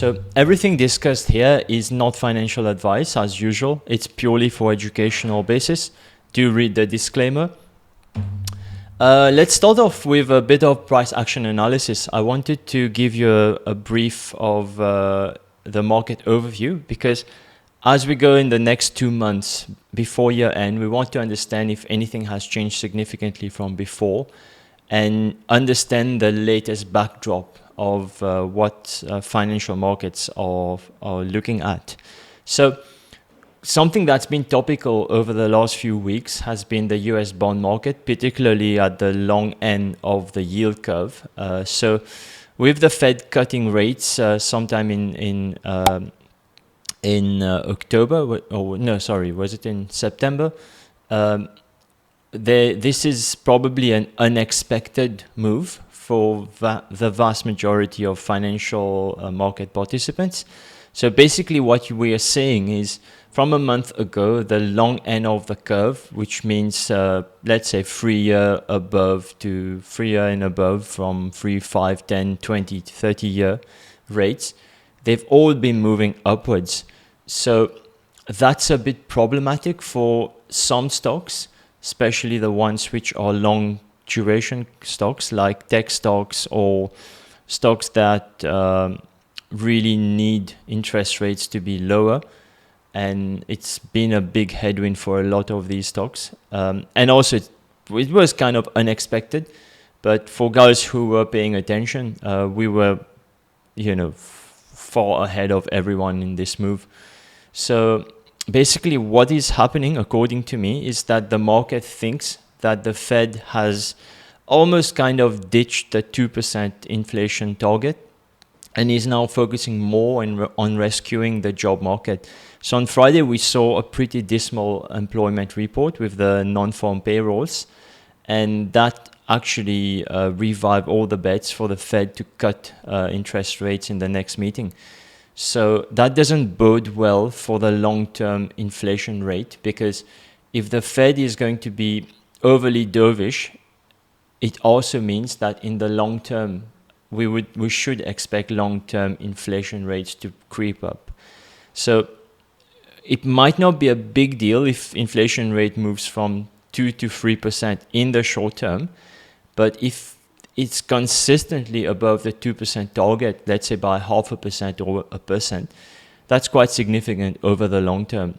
So everything discussed here is not financial advice as usual. It's purely for educational basis. Do read the disclaimer. Let's start off with a bit of price action analysis. I wanted to give you a brief of the market overview because as we go in the next 2 months before year end, we want to understand if anything has changed significantly from before and understand the latest backdrop of what financial markets are looking at. So something that's been topical over the last few weeks has been the US bond market, particularly at the long end of the yield curve. So with the Fed cutting rates sometime in October, or no, sorry, was it in September? This is probably an unexpected move for the vast majority of financial market participants. So basically what we are saying is from a month ago, the long end of the curve, which means, let's say 3-year above to 3-year and above from 3, 5, 10, 20, 30-year rates, they've all been moving upwards. So that's a bit problematic for some stocks, especially the ones which are long duration stocks like tech stocks or stocks that really need interest rates to be lower. And it's been a big headwind for a lot of these stocks. And also it was kind of unexpected, but for guys who were paying attention, we were, far ahead of everyone in this move. So basically what is happening, according to me, is that the market thinks that the Fed has almost kind of ditched the 2% inflation target and is now focusing more on rescuing the job market. So on Friday, we saw a pretty dismal employment report with the non-farm payrolls, and that actually revived all the bets for the Fed to cut interest rates in the next meeting. So that doesn't bode well for the long-term inflation rate, because if the Fed is going to be overly dovish, it also means that in the long term, we should expect long-term inflation rates to creep up. So it might not be a big deal if inflation rate moves from 2 to 3% in the short term, but if it's consistently above the 2% target, let's say by 0.5% or 1%, that's quite significant over the long term.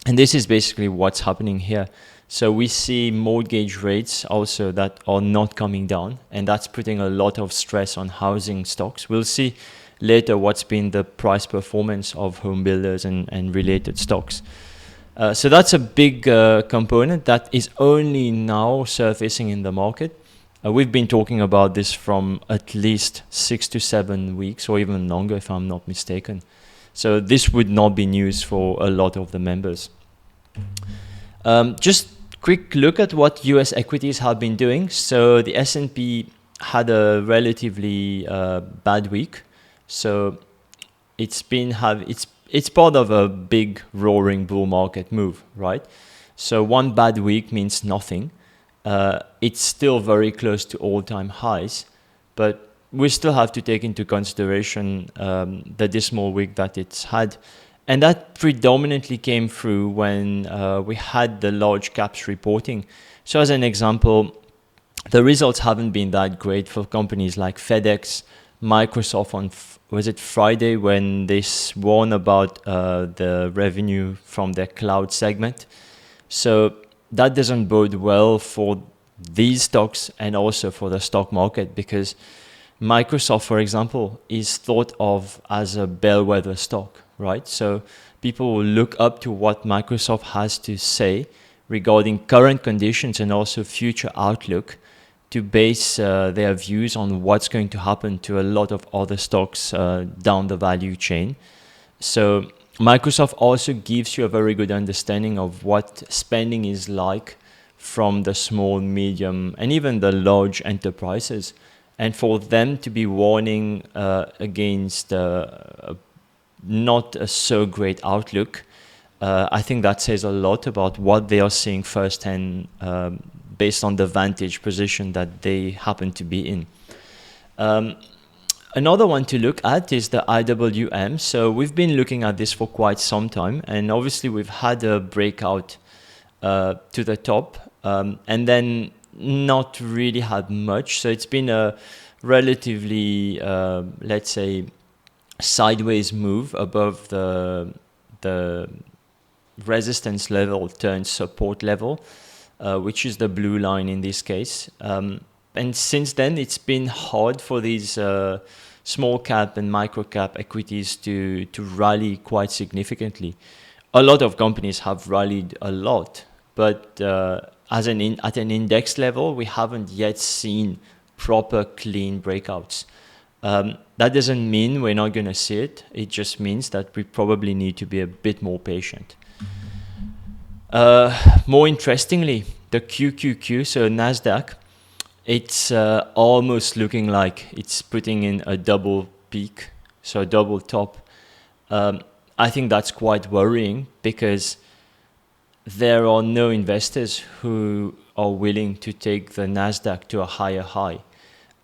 And this is basically what's happening here. So we see mortgage rates also that are not coming down, and that's putting a lot of stress on housing stocks. We'll see later what's been the price performance of home builders and related stocks. So that's a big component that is only now surfacing in the market. We've been talking about this from at least 6 to 7 weeks or even longer, if I'm not mistaken. So this would not be news for a lot of the members. Just quick look at what US equities have been doing. So the S&P had a relatively bad week. So it's part of a big roaring bull market move, right? So one bad week means nothing. It's still very close to all-time highs, but we still have to take into consideration the dismal week that it's had. And that predominantly came through when we had the large caps reporting. So as an example, the results haven't been that great for companies like FedEx, Microsoft on, was it Friday, when they warned about the revenue from their cloud segment. So that doesn't bode well for these stocks and also for the stock market, because Microsoft, for example, is thought of as a bellwether stock, right? So people will look up to what Microsoft has to say regarding current conditions and also future outlook to base their views on what's going to happen to a lot of other stocks down the value chain. So Microsoft also gives you a very good understanding of what spending is like from the small, medium, and even the large enterprises. And for them to be warning against not a so great outlook, I think that says a lot about what they are seeing firsthand based on the vantage position that they happen to be in. Another one to look at is the IWM. So we've been looking at this for quite some time, and obviously we've had a breakout to the top, and then not really had much. So it's been a relatively, let's say, sideways move above the resistance level turned support level, which is the blue line in this case. And since then, it's been hard for these small cap and micro cap equities to rally quite significantly. A lot of companies have rallied a lot, but at an index level, we haven't yet seen proper clean breakouts. That doesn't mean we're not going to see it. It just means that we probably need to be a bit more patient. More interestingly, the QQQ, so NASDAQ, it's almost looking like it's putting in a double peak, so a double top. I think that's quite worrying because there are no investors who are willing to take the NASDAQ to a higher high.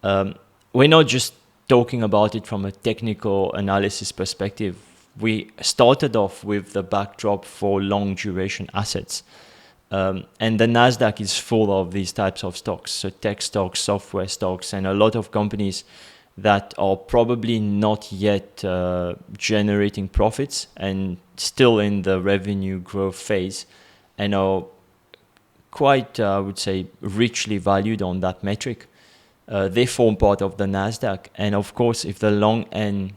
We're not just talking about it from a technical analysis perspective. We started off with the backdrop for long duration assets. And the NASDAQ is full of these types of stocks, so tech stocks, software stocks, and a lot of companies that are probably not yet generating profits and still in the revenue growth phase and are quite, I would say, richly valued on that metric. They form part of the NASDAQ. And of course, if the long end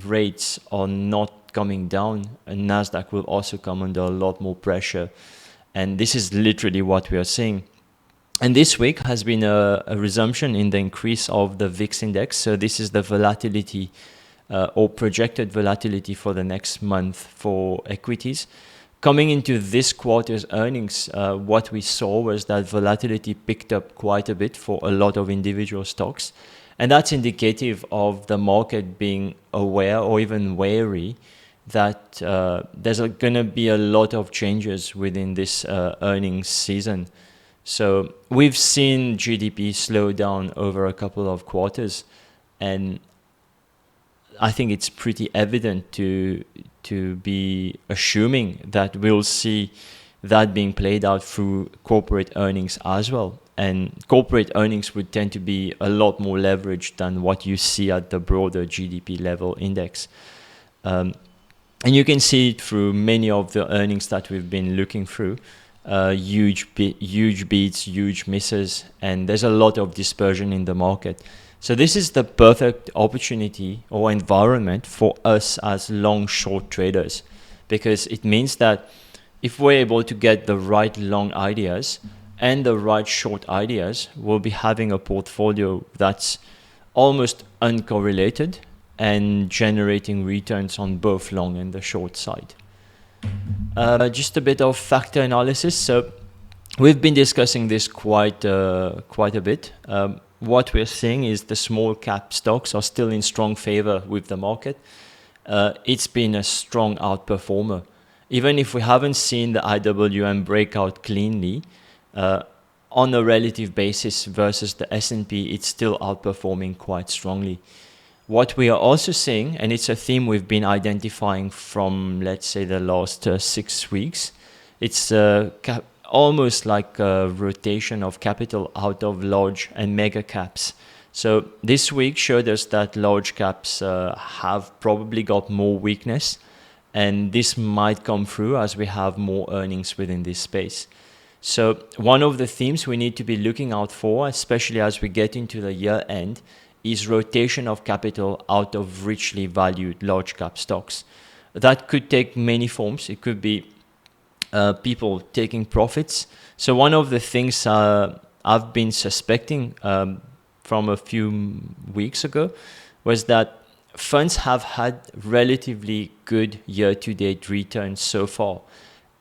rates are not coming down, NASDAQ will also come under a lot more pressure. And this is literally what we are seeing. And this week has been a resumption in the increase of the VIX index. So this is the volatility or projected volatility for the next month for equities. Coming into this quarter's earnings, what we saw was that volatility picked up quite a bit for a lot of individual stocks. And that's indicative of the market being aware or even wary that there's going to be a lot of changes within this earnings season. So we've seen GDP slow down over a couple of quarters, and I think it's pretty evident to be assuming that we'll see that being played out through corporate earnings as well. And corporate earnings would tend to be a lot more leveraged than what you see at the broader GDP level index. And you can see it through many of the earnings that we've been looking through. Huge beats, huge misses, and there's a lot of dispersion in the market. So this is the perfect opportunity or environment for us as long short traders, because it means that if we're able to get the right long ideas and the right short ideas, we'll be having a portfolio that's almost uncorrelated and generating returns on both long and the short side. Just a bit of factor analysis. So we've been discussing this quite a bit. What we're seeing is the small cap stocks are still in strong favor with the market. It's been a strong outperformer. Even if we haven't seen the IWM breakout cleanly, on a relative basis versus the S&P, it's still outperforming quite strongly. What we are also seeing, and it's a theme we've been identifying from, let's say, the last 6 weeks, it's almost like a rotation of capital out of large and mega caps. So this week showed us that large caps have probably got more weakness, and this might come through as we have more earnings within this space. So one of the themes we need to be looking out for, especially as we get into the year end, is rotation of capital out of richly valued large cap stocks. That could take many forms. It could be people taking profits. So one of the things I've been suspecting from a few weeks ago was that funds have had relatively good year-to-date returns so far,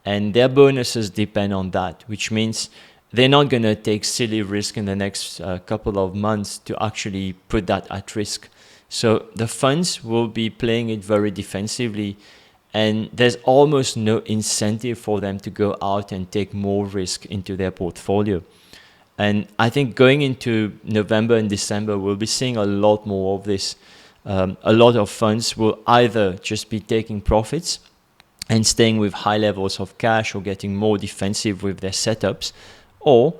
and their bonuses depend on that, which means they're not going to take silly risk in the next couple of months to actually put that at risk. So the funds will be playing it very defensively, and there's almost no incentive for them to go out and take more risk into their portfolio. And I think going into November and December, we'll be seeing a lot more of this. a lot of funds will either just be taking profits and staying with high levels of cash or getting more defensive with their setups, or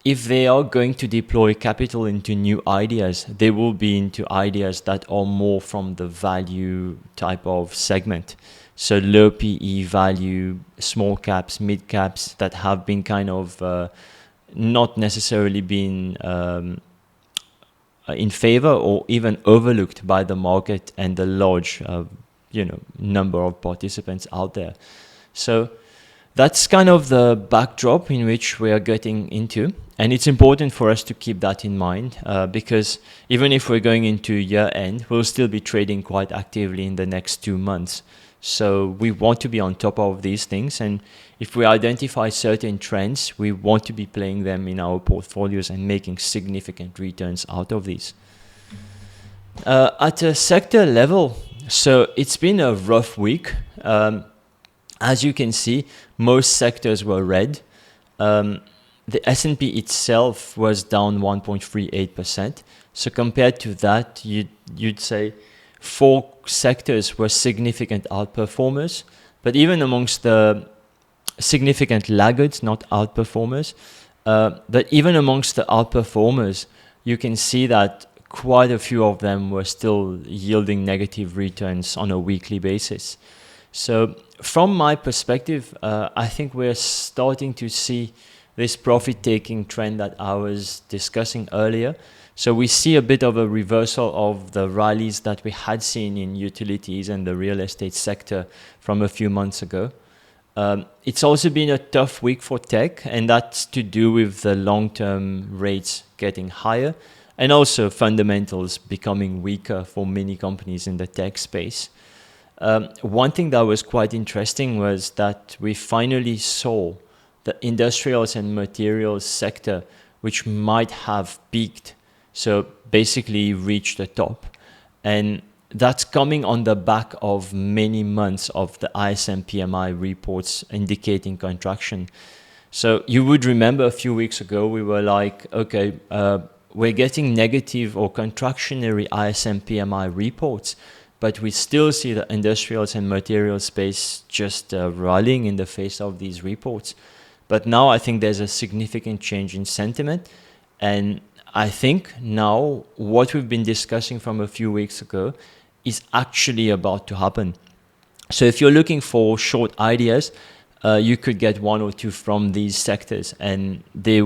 if they are going to deploy capital into new ideas, they will be into ideas that are more from the value type of segment. So low PE value, small caps, mid caps that have been kind of not necessarily been in favor or even overlooked by the market and the large number of participants out there. So that's kind of the backdrop in which we are getting into. And it's important for us to keep that in mind because even if we're going into year end, we'll still be trading quite actively in the next 2 months. So we want to be on top of these things. And if we identify certain trends, we want to be playing them in our portfolios and making significant returns out of these. At a sector level, so it's been a rough week. As you can see, most sectors were red. The S&P itself was down 1.38%. So compared to that, you'd say 4 sectors were significant outperformers. But even amongst the significant laggards, not outperformers, but even amongst the outperformers, you can see that quite a few of them were still yielding negative returns on a weekly basis. So from my perspective, I think we're starting to see this profit-taking trend that I was discussing earlier. So we see a bit of a reversal of the rallies that we had seen in utilities and the real estate sector from a few months ago. It's also been a tough week for tech, and that's to do with the long-term rates getting higher and also fundamentals becoming weaker for many companies in the tech space. One thing that was quite interesting was that we finally saw the industrials and materials sector, which might have peaked, so basically reached the top. And that's coming on the back of many months of the ISM PMI reports indicating contraction. So you would remember a few weeks ago, we were like, okay, we're getting negative or contractionary ISM PMI reports, but we still see the industrials and materials space just rallying in the face of these reports. But now I think there's a significant change in sentiment. And I think now what we've been discussing from a few weeks ago is actually about to happen. So if you're looking for short ideas, you could get 1 or 2 from these sectors, and they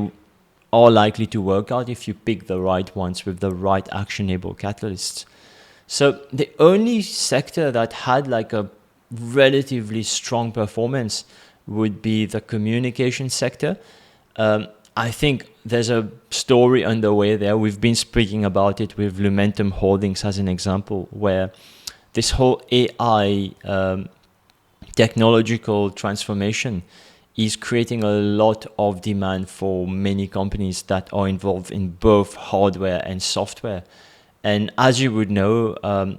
are likely to work out if you pick the right ones with the right actionable catalysts. So the only sector that had like a relatively strong performance would be the communication sector. I think there's a story underway there. We've been speaking about it with Lumentum Holdings as an example, where this whole AI technological transformation is creating a lot of demand for many companies that are involved in both hardware and software. And as you would know,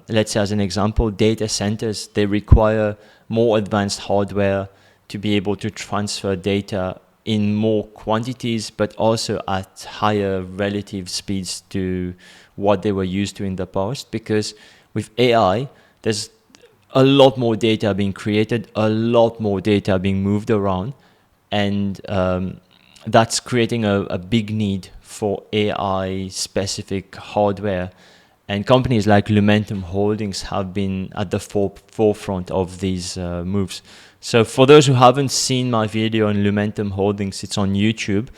let's say as an example, data centers, they require more advanced hardware to be able to transfer data in more quantities, but also at higher relative speeds to what they were used to in the past. Because with AI, there's a lot more data being created, a lot more data being moved around, and that's creating a big need for AI-specific hardware. And companies like Lumentum Holdings have been at the forefront of these moves. So for those who haven't seen my video on Lumentum Holdings, it's on YouTube.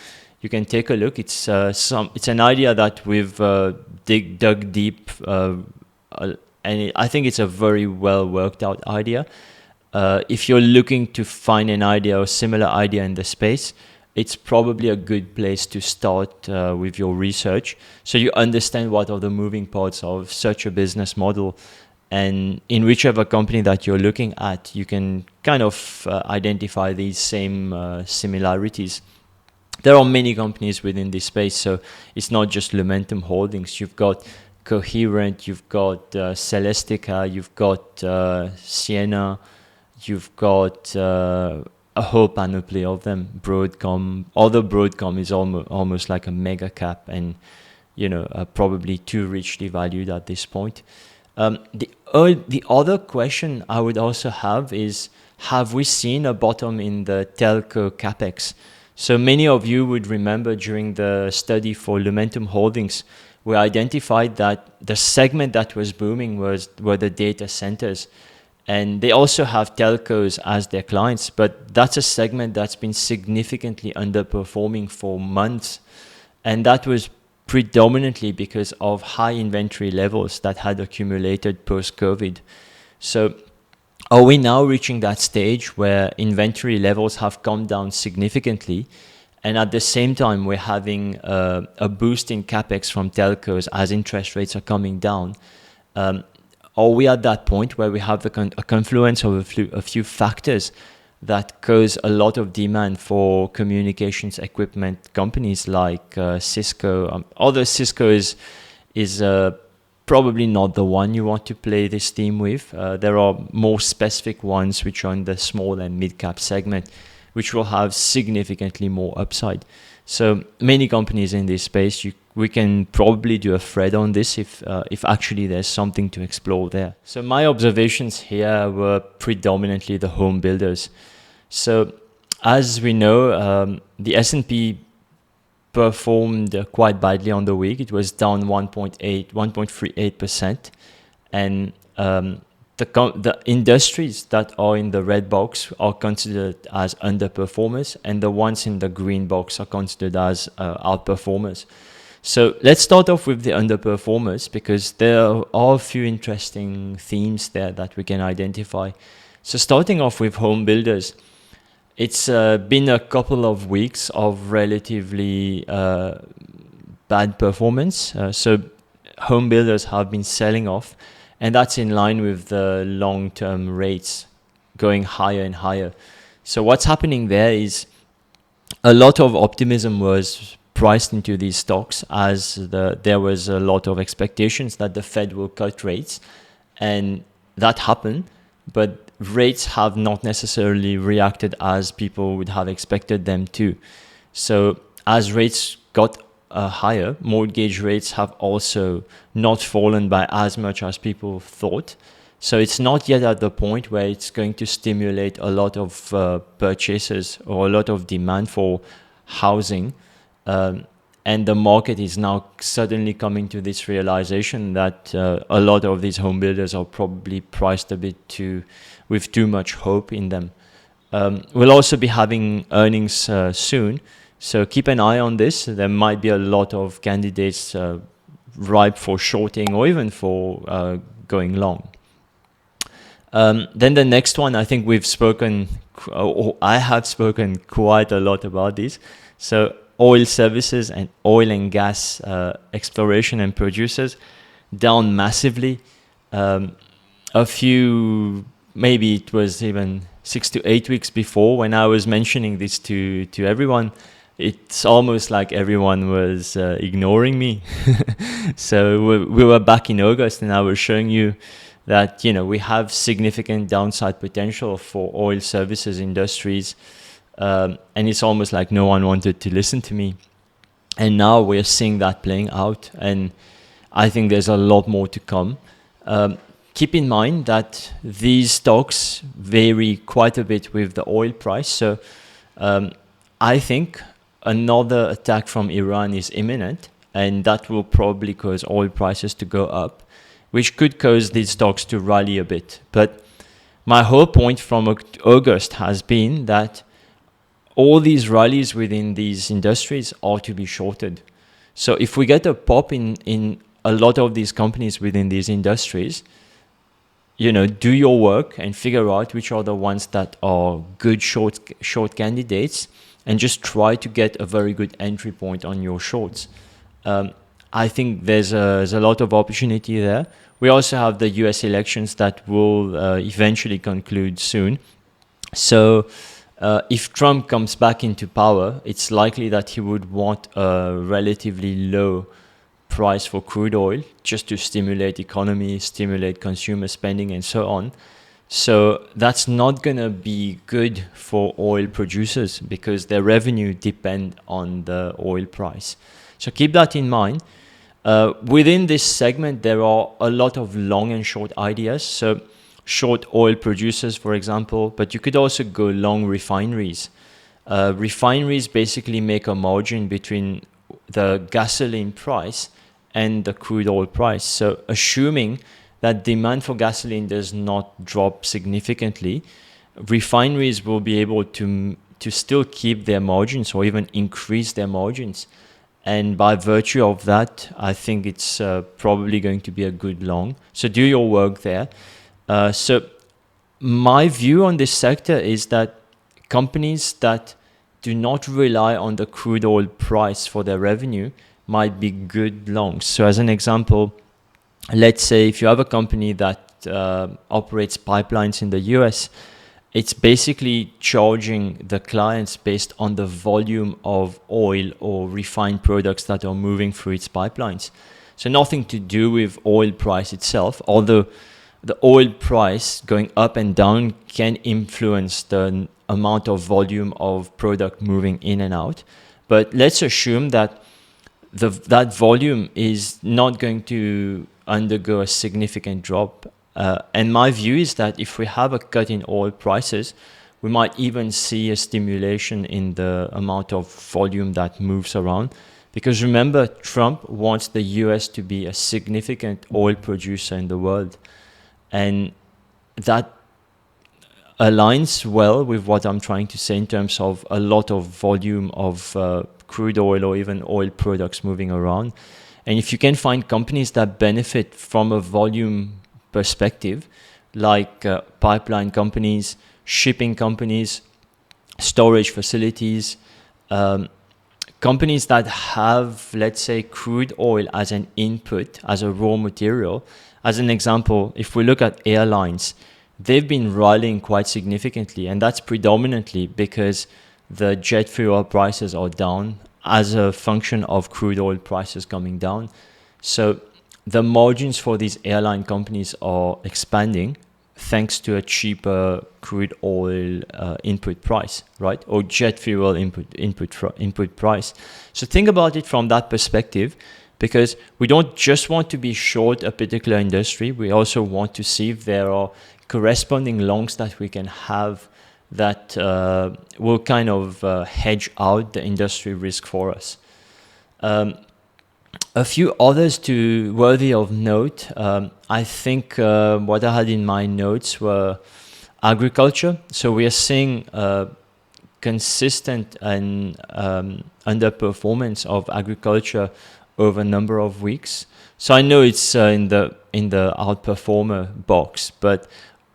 You can take a look. It's an idea that we've dug deep, and I think it's a very well worked out idea. If you're looking to find an idea or similar idea in the space, it's probably a good place to start with your research, so you understand what are the moving parts of such a business model. And in whichever company that you're looking at, you can kind of identify these same similarities. There are many companies within this space, so it's not just Lumentum Holdings. You've got Coherent, you've got Celestica, you've got Sienna, you've got a whole panoply of them. Broadcom, although Broadcom is almost like a mega cap and probably too richly valued at this point. The other question I would also have we seen a bottom in the telco capex? So many of you would remember during the study for Lumentum Holdings, we identified that the segment that was booming were the data centers. And they also have telcos as their clients, but that's a segment that's been significantly underperforming for months. And that was predominantly because of high inventory levels that had accumulated post-COVID. So are we now reaching that stage where inventory levels have come down significantly, and at the same time we're having a boost in capex from telcos as interest rates are coming down? Are we at that point where we have a confluence of a few factors that cause a lot of demand for communications equipment companies like Cisco? Although Cisco is probably not the one you want to play this theme with. There are more specific ones which are in the small and mid-cap segment, which will have significantly more upside. So many companies in this space, we can probably do a thread on this if actually there's something to explore there. So my observations here were predominantly the home builders. So as we know, the S&P performed quite badly on the week. It was down 1.38%, and the industries that are in the red box are considered as underperformers, and the ones in the green box are considered as outperformers. So let's start off with the underperformers, because there are a few interesting themes there that we can identify. So starting off with home builders, it's been a couple of weeks of relatively bad performance. So home builders have been selling off, and that's in line with the long-term rates going higher and higher. So what's happening there is a lot of optimism was priced into these stocks, as there was a lot of expectations that the Fed will cut rates, and that happened, but rates have not necessarily reacted as people would have expected them to. So as rates got higher, mortgage rates have also not fallen by as much as people thought. So it's not yet at the point where it's going to stimulate a lot of purchases or a lot of demand for housing. And the market is now suddenly coming to this realization that a lot of these home builders are probably priced a bit with too much hope in them. We'll also be having earnings soon, so keep an eye on this. There might be a lot of candidates ripe for shorting or even for going long. Then the next one, I think we've spoken, or I have spoken quite a lot about this. So oil services and oil and gas exploration and producers down massively. A few, maybe it was even 6 to 8 weeks before, when I was mentioning this to everyone, it's almost like everyone was ignoring me. So we were back in August, and I was showing you that, we have significant downside potential for oil services industries. And it's almost like no one wanted to listen to me. And now we're seeing that playing out. And I think there's a lot more to come. Keep in mind that these stocks vary quite a bit with the oil price. So I think another attack from Iran is imminent, and that will probably cause oil prices to go up, which could cause these stocks to rally a bit. But my whole point from August has been that all these rallies within these industries are to be shorted. So if we get a pop in a lot of these companies within these industries, do your work and figure out which are the ones that are good short candidates, and just try to get a very good entry point on your shorts. I think there's a lot of opportunity there. We also have the US elections that will eventually conclude soon. So if Trump comes back into power, it's likely that he would want a relatively low price for crude oil just to stimulate economy, stimulate consumer spending, and so on. So that's not going to be good for oil producers, because their revenue depend on the oil price. So keep that in mind. Within this segment, there are a lot of long and short ideas. So short oil producers, for example, but you could also go long refineries. Refineries basically make a margin between the gasoline price and the crude oil price. So assuming that demand for gasoline does not drop significantly, refineries will be able to still keep their margins or even increase their margins. And by virtue of that, I think it's probably going to be a good long. So do your work there. So my view on this sector is that companies that do not rely on the crude oil price for their revenue might be good longs. So as an example, let's say if you have a company that operates pipelines in the US, it's basically charging the clients based on the volume of oil or refined products that are moving through its pipelines. So nothing to do with oil price itself, although the oil price going up and down can influence the amount of volume of product moving in and out. But let's assume that that volume is not going to undergo a significant drop. And my view is that if we have a cut in oil prices, we might even see a stimulation in the amount of volume that moves around. Because remember, Trump wants the US to be a significant oil producer in the world. And that aligns well with what I'm trying to say in terms of a lot of volume of crude oil or even oil products moving around. And if you can find companies that benefit from a volume perspective, like pipeline companies, shipping companies, storage facilities, companies that have, let's say, crude oil as an input, as a raw material. As an example, if we look at airlines, they've been rallying quite significantly, and that's predominantly because the jet fuel prices are down as a function of crude oil prices coming down. So the margins for these airline companies are expanding thanks to a cheaper crude oil input price, right? Or jet fuel input price. So think about it from that perspective, because we don't just want to be short a particular industry. We also want to see if there are corresponding longs that we can have that will kind of hedge out the industry risk for us. A few others worthy of note. I think what I had in my notes were agriculture. So we are seeing consistent and underperformance of agriculture over a number of weeks. So I know it's in the outperformer box, but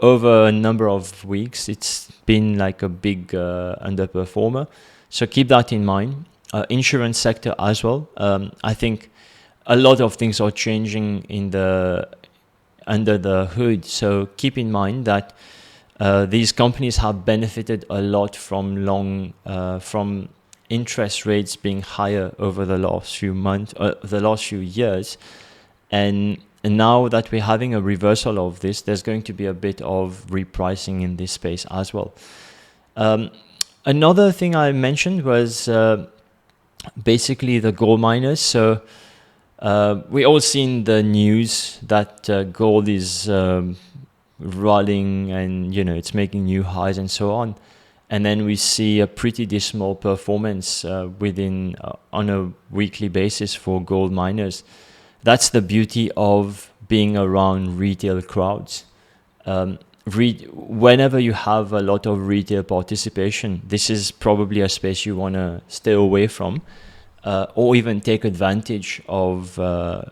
over a number of weeks, it's been like a big underperformer. So keep that in mind. Insurance sector as well. I think a lot of things are changing under the hood. So keep in mind that these companies have benefited a lot from interest rates being higher over the last few months, the last few years, and now that we're having a reversal of this, there's going to be a bit of repricing in this space as well. Another thing I mentioned was basically the gold miners. So we all seen the news that gold is rolling and it's making new highs and so on. And then we see a pretty dismal performance on a weekly basis for gold miners. That's the beauty of being around retail crowds. Whenever you have a lot of retail participation, this is probably a space you want to stay away from, or even take advantage of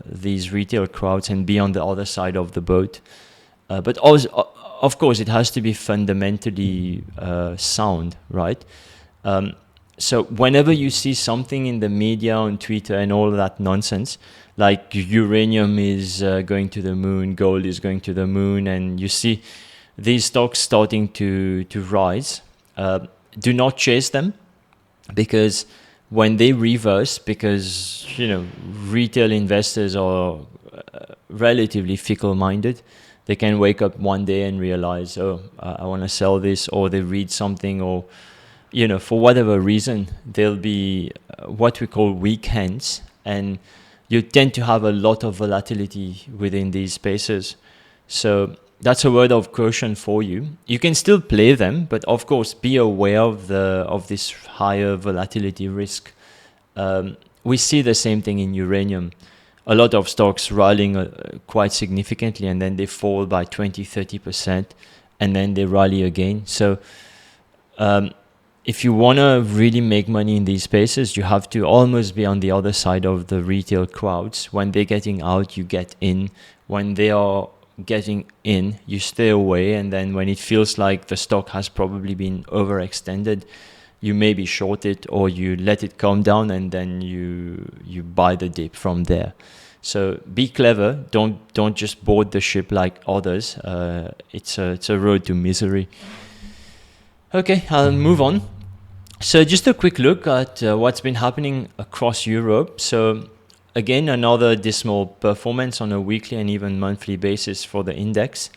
these retail crowds and be on the other side of the boat. But also, of course, it has to be fundamentally sound, right? So whenever you see something in the media, on Twitter and all that nonsense, like uranium is going to the moon, gold is going to the moon, and you see these stocks starting to rise, do not chase them, because when they reverse, because retail investors are relatively fickle-minded, they can wake up one day and realize, I want to sell this, or they read something, or for whatever reason, they'll be what we call weak hands, and you tend to have a lot of volatility within these spaces. So that's a word of caution for you. You can still play them, but of course be aware of this higher volatility risk. We see the same thing in uranium. A lot of stocks rallying quite significantly, and then they fall by 20-30%, and then they rally again. So if you want to really make money in these spaces, you have to almost be on the other side of the retail crowds. When they're getting out, you get in. When they are getting in, you stay away. And then when it feels like the stock has probably been overextended, you maybe short it, or you let it calm down, and then you buy the dip from there. So be clever. Don't just board the ship like others. It's a road to misery. Okay, I'll move on. So just a quick look at what's been happening across Europe. So again, another dismal performance on a weekly and even monthly basis for the index.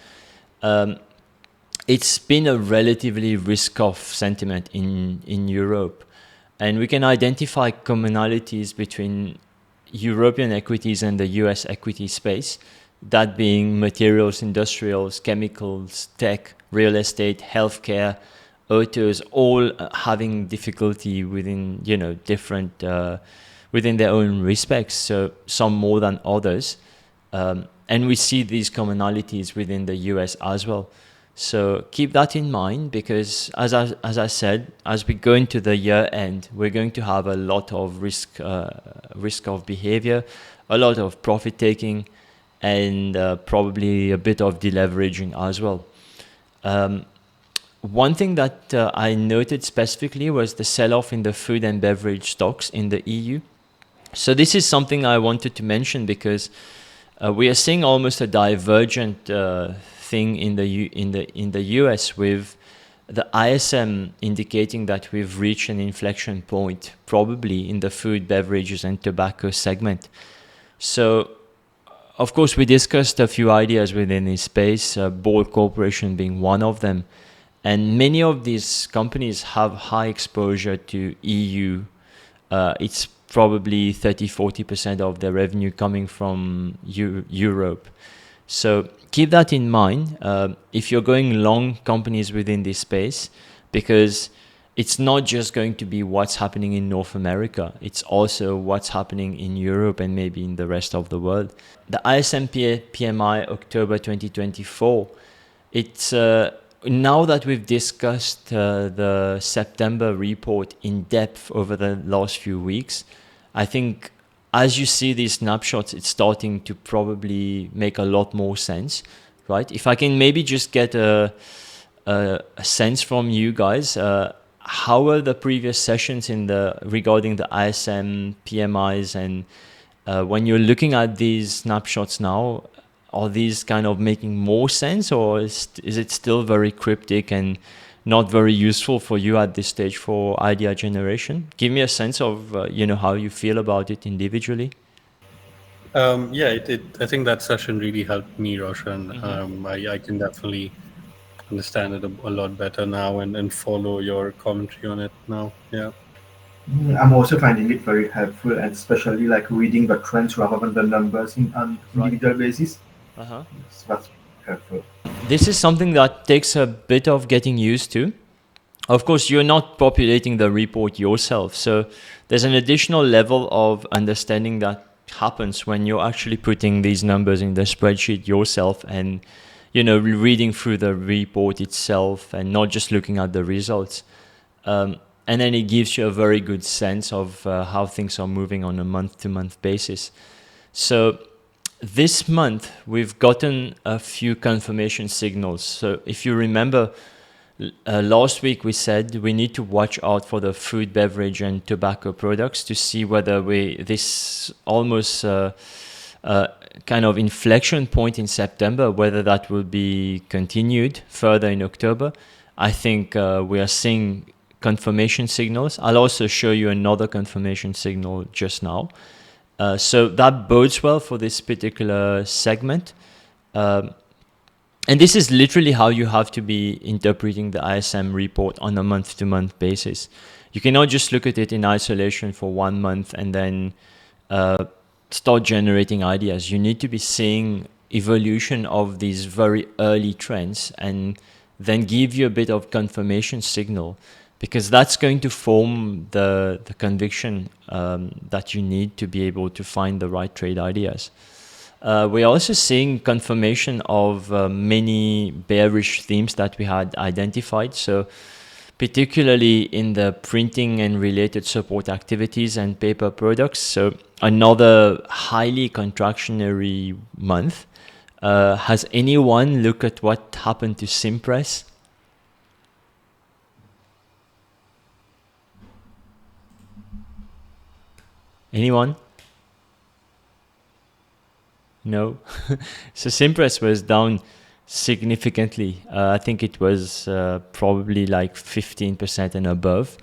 It's been a relatively risk-off sentiment in Europe. And we can identify commonalities between European equities and the US equity space, that being materials, industrials, chemicals, tech, real estate, healthcare, autos, all having difficulty within, different, within their own respects, so some more than others. And we see these commonalities within the US as well. So keep that in mind, because as I said, as we go into the year end, we're going to have a lot of risk of behavior, a lot of profit taking, and probably a bit of deleveraging as well. One thing that I noted specifically was the sell-off in the food and beverage stocks in the EU. So this is something I wanted to mention because we are seeing almost a divergent thing in the US, with the ISM indicating that we've reached an inflection point, probably in the food, beverages, and tobacco segment. So, of course, we discussed a few ideas within this space, Ball Corporation being one of them. And many of these companies have high exposure to EU. It's probably 30-40% of their revenue coming from Europe. So keep that in mind if you're going long companies within this space, because it's not just going to be what's happening in North America. It's also what's happening in Europe and maybe in the rest of the world. The ISM PMI October 2024, it's now that we've discussed the September report in depth over the last few weeks, I think as you see these snapshots, it's starting to probably make a lot more sense, right? If I can maybe just get a sense from you guys, how were the previous sessions regarding the ISM PMIs, and when you're looking at these snapshots now, are these kind of making more sense, or is it still very cryptic and not very useful for you at this stage for idea generation? Give me a sense of how you feel about it individually. I think that session really helped me, Roshan. Mm-hmm. I can definitely understand it a lot better now and follow your commentary on it now. Yeah. I'm also finding it very helpful, and especially like reading the trends rather than the numbers on Right. individual basis. Uh-huh. Yes, that's helpful. This is something that takes a bit of getting used to. Of course, you're not populating the report yourself, so there's an additional level of understanding that happens when you're actually putting these numbers in the spreadsheet yourself and reading through the report itself and not just looking at the results. And then it gives you a very good sense of how things are moving on a month-to-month basis. So this month, we've gotten a few confirmation signals. So if you remember, last week we said we need to watch out for the food, beverage, and tobacco products to see whether this almost kind of inflection point in September, whether that will be continued further in October. I think we are seeing confirmation signals. I'll also show you another confirmation signal just now. So that bodes well for this particular segment. And this is literally how you have to be interpreting the ISM report on a month-to-month basis. You cannot just look at it in isolation for 1 month and then start generating ideas. You need to be seeing evolution of these very early trends and then give you a bit of confirmation signal, because that's going to form the conviction that you need to be able to find the right trade ideas. We're also seeing confirmation of many bearish themes that we had identified. So particularly in the printing and related support activities and paper products. So another highly contractionary month. Has anyone looked at what happened to Simpress? Anyone? No. So Simpress was down significantly. I think it was probably like 15% and above.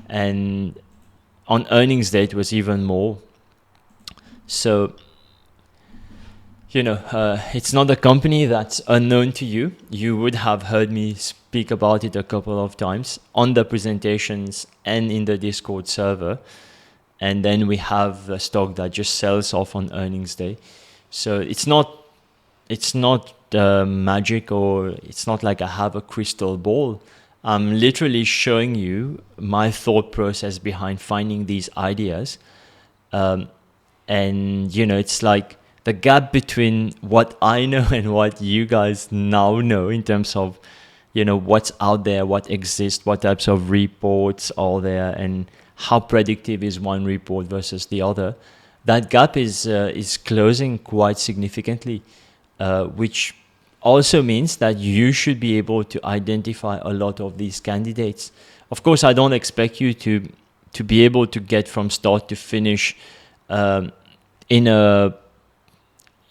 And on earnings day, it was even more. So, it's not a company that's unknown to you. You would have heard me speak about it a couple of times on the presentations and in the Discord server. And then we have a stock that just sells off on earnings day. So it's not magic, or it's not like I have a crystal ball. I'm literally showing you my thought process behind finding these ideas. And, it's like the gap between what I know and what you guys now know in terms of, what's out there, what exists, what types of reports are there, and how predictive is one report versus the other. That gap is closing quite significantly, which also means that you should be able to identify a lot of these candidates. Of course, I don't expect you to be able to get from start to finish in a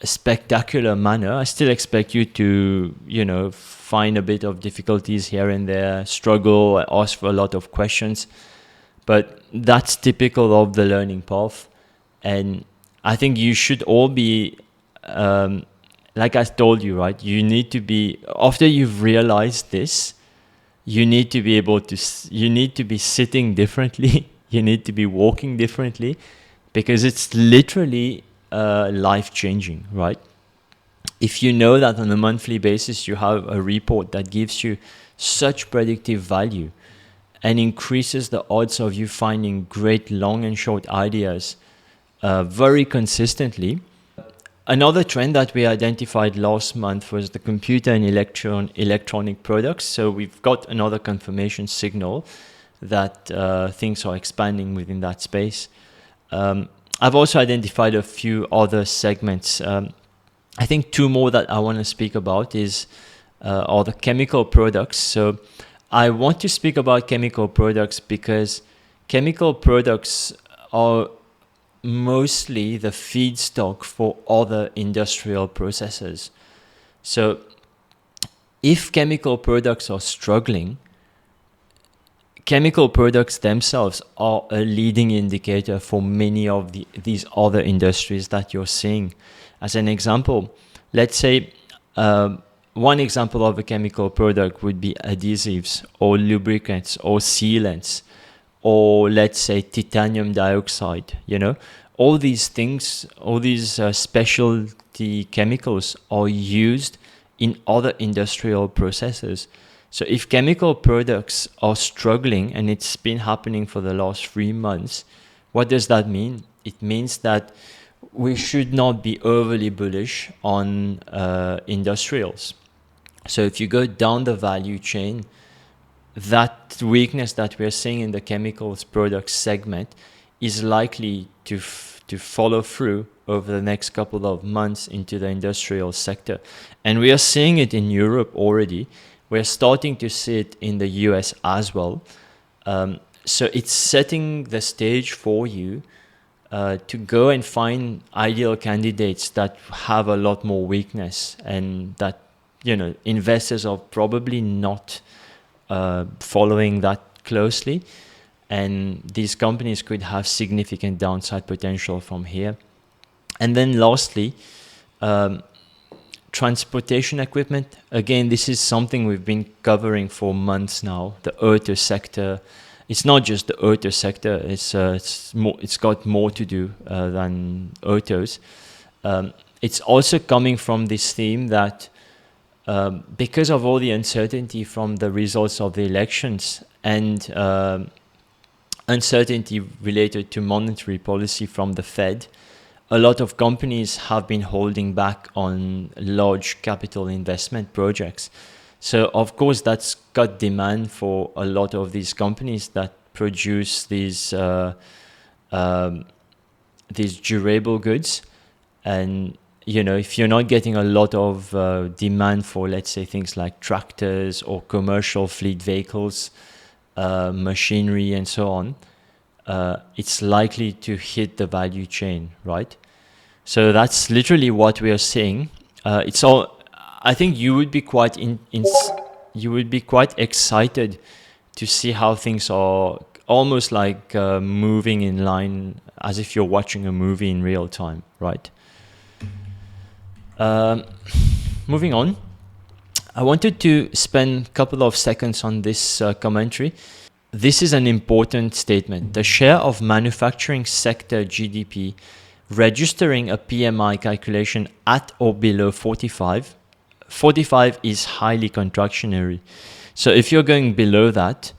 spectacular manner. I still expect you to, find a bit of difficulties here and there, struggle, ask for a lot of questions. But that's typical of the learning path. And I think you should all be, like I told you, right? You need to be, after you've realized this, you need to be able to, you need to be sitting differently. You need to be walking differently, because it's literally life-changing, right? If you know that on a monthly basis you have a report that gives you such predictive value and increases the odds of you finding great long and short ideas very consistently. Another trend that we identified last month was the computer and electronic products. So we've got another confirmation signal that things are expanding within that space. I've also identified a few other segments. I think two more that I want to speak about are the chemical products. So I want to speak about chemical products because chemical products are mostly the feedstock for other industrial processes. So if chemical products are struggling, chemical products themselves are a leading indicator for many of these other industries that you're seeing. As an example, let's say one example of a chemical product would be adhesives or lubricants or sealants, or let's say titanium dioxide. All these things, all these specialty chemicals are used in other industrial processes. So if chemical products are struggling, and it's been happening for the last 3 months, what does that mean? It means that we should not be overly bullish on industrials. So if you go down the value chain, that weakness that we're seeing in the chemicals products segment is likely to follow through over the next couple of months into the industrial sector. And we are seeing it in Europe already. We're starting to see it in the US as well. So it's setting the stage for you to go and find ideal candidates that have a lot more weakness, and that investors are probably not following that closely, and these companies could have significant downside potential from here. And then lastly, transportation equipment. Again, this is something we've been covering for months now, the auto sector it's not just the auto sector. It's got more to do than autos. It's also coming from this theme that because of all the uncertainty from the results of the elections and uncertainty related to monetary policy from the Fed, a lot of companies have been holding back on large capital investment projects. So of course that's got demand for a lot of these companies that produce these durable goods. And if you're not getting a lot of demand for, let's say, things like tractors or commercial fleet vehicles, machinery and so on, it's likely to hit the value chain, right? So that's literally what we are seeing. It's all. I think you would be quite excited to see how things are almost like moving in line, as if you're watching a movie in real time, right? Moving on, I wanted to spend a couple of seconds on this commentary. This is an important statement. The share of manufacturing sector GDP registering a PMI calculation at or below 45. 45 is highly contractionary. So if you're going below that,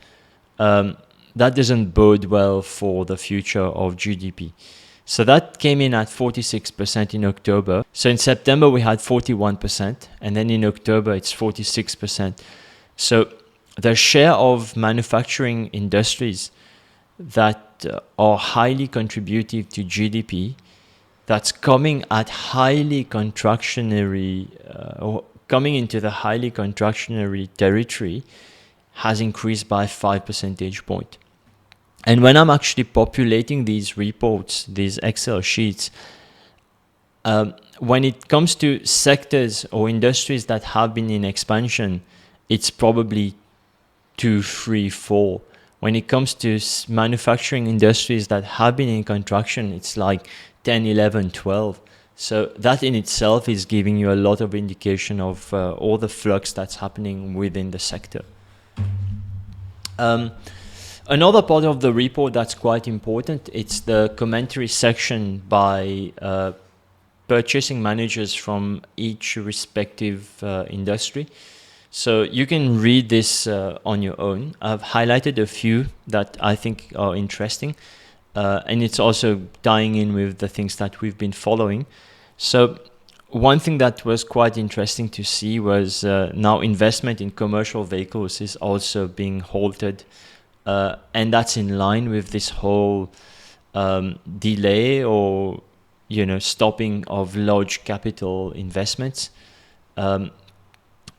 that doesn't bode well for the future of GDP. So that came in at 46% in October. So in September, we had 41%. And then in October, it's 46%. So the share of manufacturing industries that are highly contributive to GDP, that's coming at highly contractionary, or coming into the highly contractionary territory, has increased by 5 percentage points. And when I'm actually populating these reports, these Excel sheets, when it comes to sectors or industries that have been in expansion, it's probably 2, 3, 4. When it comes to manufacturing industries that have been in contraction, it's like 10, 11, 12. So that in itself is giving you a lot of indication of all the flux that's happening within the sector. Another part of the report that's quite important, it's the commentary section by purchasing managers from each respective industry. So you can read this on your own. I've highlighted a few that I think are interesting, and it's also tying in with the things that we've been following. So one thing that was quite interesting to see was now investment in commercial vehicles is also being halted. And that's in line with this whole delay or stopping of large capital investments. And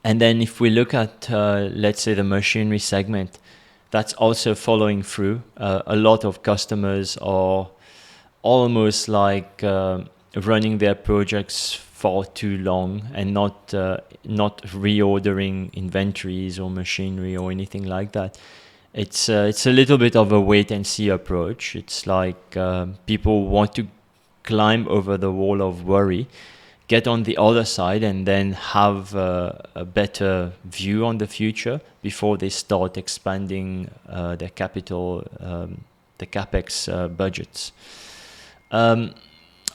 then if we look at, let's say, the machinery segment, that's also following through. A lot of customers are almost like running their projects for too long and not reordering inventories or machinery or anything like that. It's a little bit of a wait and see approach. It's like people want to climb over the wall of worry, get on the other side, and then have a better view on the future before they start expanding their capital, the capex budgets.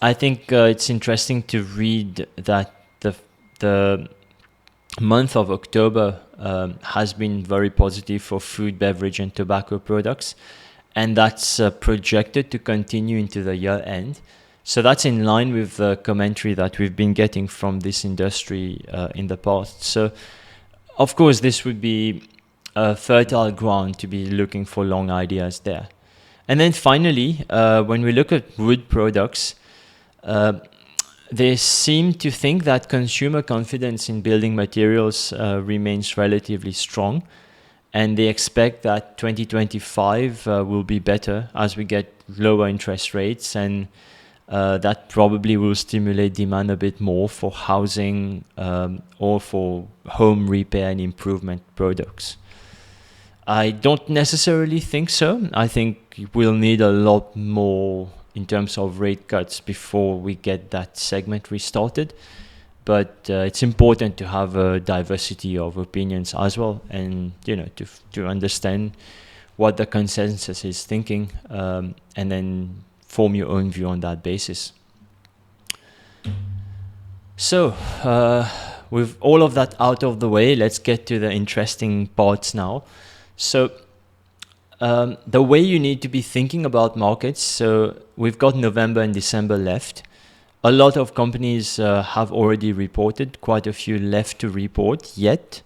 I think it's interesting to read that the month of October has been very positive for food, beverage, and tobacco products, and that's projected to continue into the year end. So that's in line with the commentary that we've been getting from this industry in the past. So, of course, this would be a fertile ground to be looking for long ideas there. And then finally, when we look at wood products, they seem to think that consumer confidence in building materials remains relatively strong, and they expect that 2025 will be better as we get lower interest rates, and that probably will stimulate demand a bit more for housing or for home repair and improvement products. I don't necessarily think so. I think we'll need a lot more in terms of rate cuts before we get that segment restarted. But it's important to have a diversity of opinions as well, and to understand what the consensus is thinking, and then form your own view on that basis. So, with all of that out of the way, let's get to the interesting parts now. So, the way you need to be thinking about markets, so we've got November and December left. A lot of companies have already reported, quite a few left to report yet.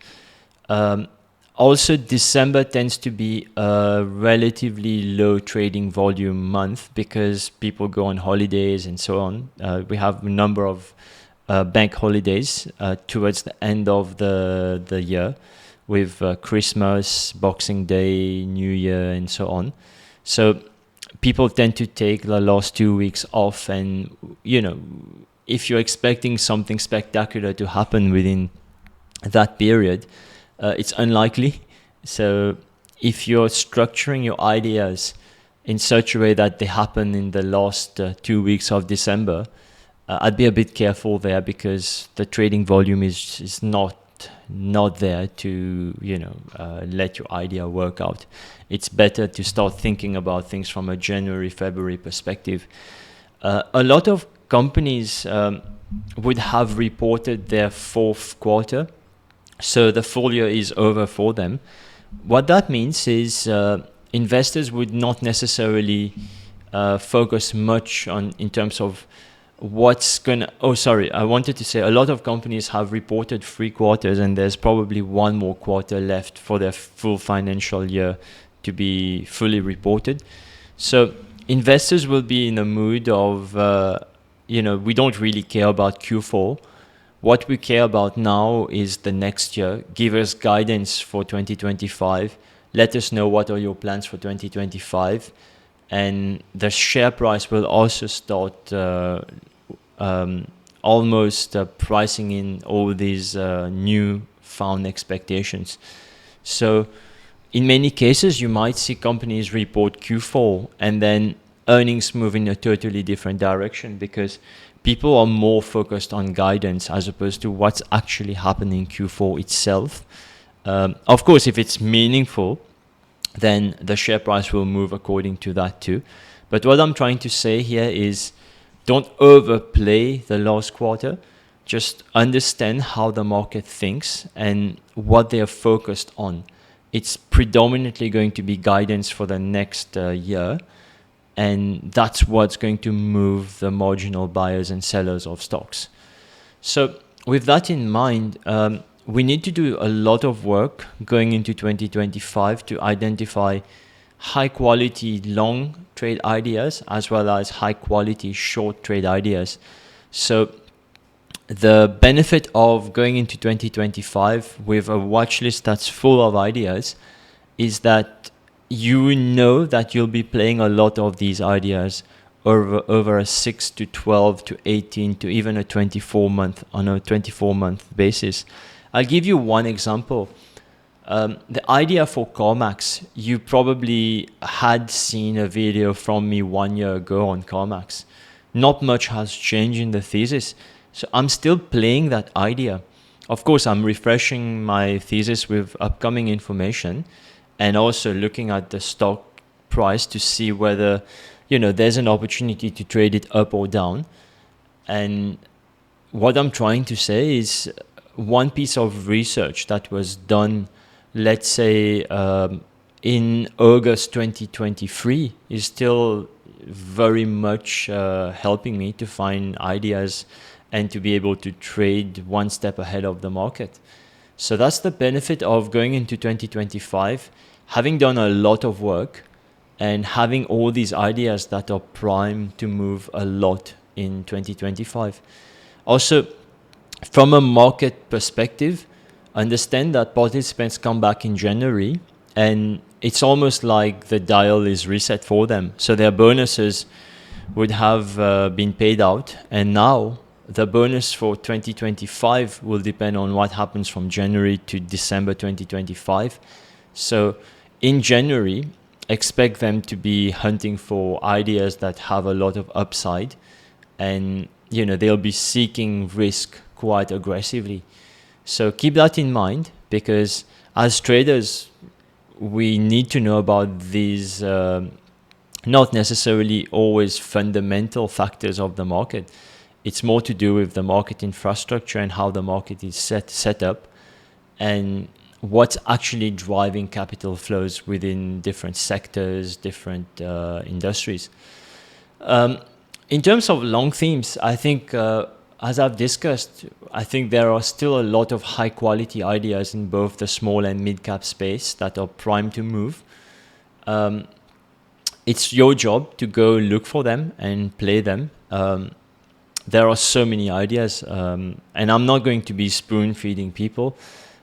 Also, December tends to be a relatively low trading volume month because people go on holidays and so on. We have a number of bank holidays towards the end of the year, with Christmas, Boxing Day, New Year, and so on. So people tend to take the last 2 weeks off, and if you're expecting something spectacular to happen within that period, it's unlikely. So if you're structuring your ideas in such a way that they happen in the last 2 weeks of December, I'd be a bit careful there, because the trading volume is not there to let your idea work out. It's better to start thinking about things from a January, February perspective. A lot of companies would have reported their fourth quarter, so the full year is over for them. What that means is investors would not necessarily focus much on in terms of what's gonna. Oh, sorry, I wanted to say a lot of companies have reported 3 quarters, and there's probably 1 more quarter left for their full financial year to be fully reported. So investors will be in a mood of, we don't really care about Q4. What we care about now is the next year. Give us guidance for 2025. Let us know what are your plans for 2025. And the share price will also start almost pricing in all these new found expectations. So in many cases, you might see companies report Q4 and then earnings move in a totally different direction, because people are more focused on guidance as opposed to what's actually happening in Q4 itself. Of course, if it's meaningful, then the share price will move according to that too. But what I'm trying to say here is, don't overplay the last quarter. Just understand how the market thinks and what they are focused on. It's predominantly going to be guidance for the next year. And that's what's going to move the marginal buyers and sellers of stocks. So with that in mind, we need to do a lot of work going into 2025 to identify high quality long trade ideas as well as high quality short trade ideas. So the benefit of going into 2025 with a watch list that's full of ideas is that you know that you'll be playing a lot of these ideas over a 6 to 12 to 18 to even a 24-month on a 24-month basis. I'll give you one example. The idea for CarMax, you probably had seen a video from me 1 year ago on CarMax. Not much has changed in the thesis. So I'm still playing that idea. Of course, I'm refreshing my thesis with upcoming information and also looking at the stock price to see whether, there's an opportunity to trade it up or down. And what I'm trying to say is, one piece of research that was done, let's say, in August 2023 is still very much helping me to find ideas and to be able to trade one step ahead of the market. So that's the benefit of going into 2025, having done a lot of work and having all these ideas that are primed to move a lot in 2025. Also, from a market perspective, understand that participants come back in January and it's almost like the dial is reset for them. So their bonuses would have been paid out, and now the bonus for 2025 will depend on what happens from January to December 2025. So in January, expect them to be hunting for ideas that have a lot of upside, and they'll be seeking risk quite aggressively. So keep that in mind, because as traders, we need to know about these not necessarily always fundamental factors of the market. It's more to do with the market infrastructure and how the market is set up, and what's actually driving capital flows within different sectors, different industries. In terms of long themes, I think, as I've discussed, I think there are still a lot of high quality ideas in both the small and mid cap space that are primed to move. It's your job to go look for them and play them. There are so many ideas, and I'm not going to be spoon feeding people.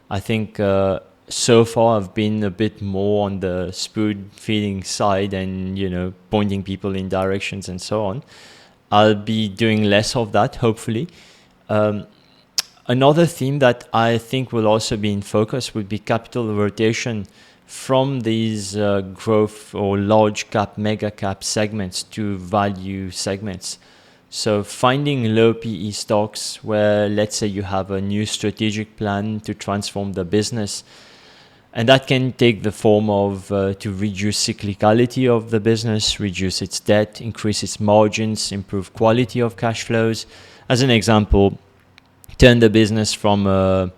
I think so far I've been a bit more on the spoon feeding side and, pointing people in directions and so on. I'll be doing less of that, hopefully. Another theme that I think will also be in focus would be capital rotation from these growth or large cap, mega cap segments to value segments. So finding low PE stocks where, let's say, you have a new strategic plan to transform the business, and that can take the form of to reduce cyclicality of the business, reduce its debt, increase its margins, improve quality of cash flows. As an example, turn the business from a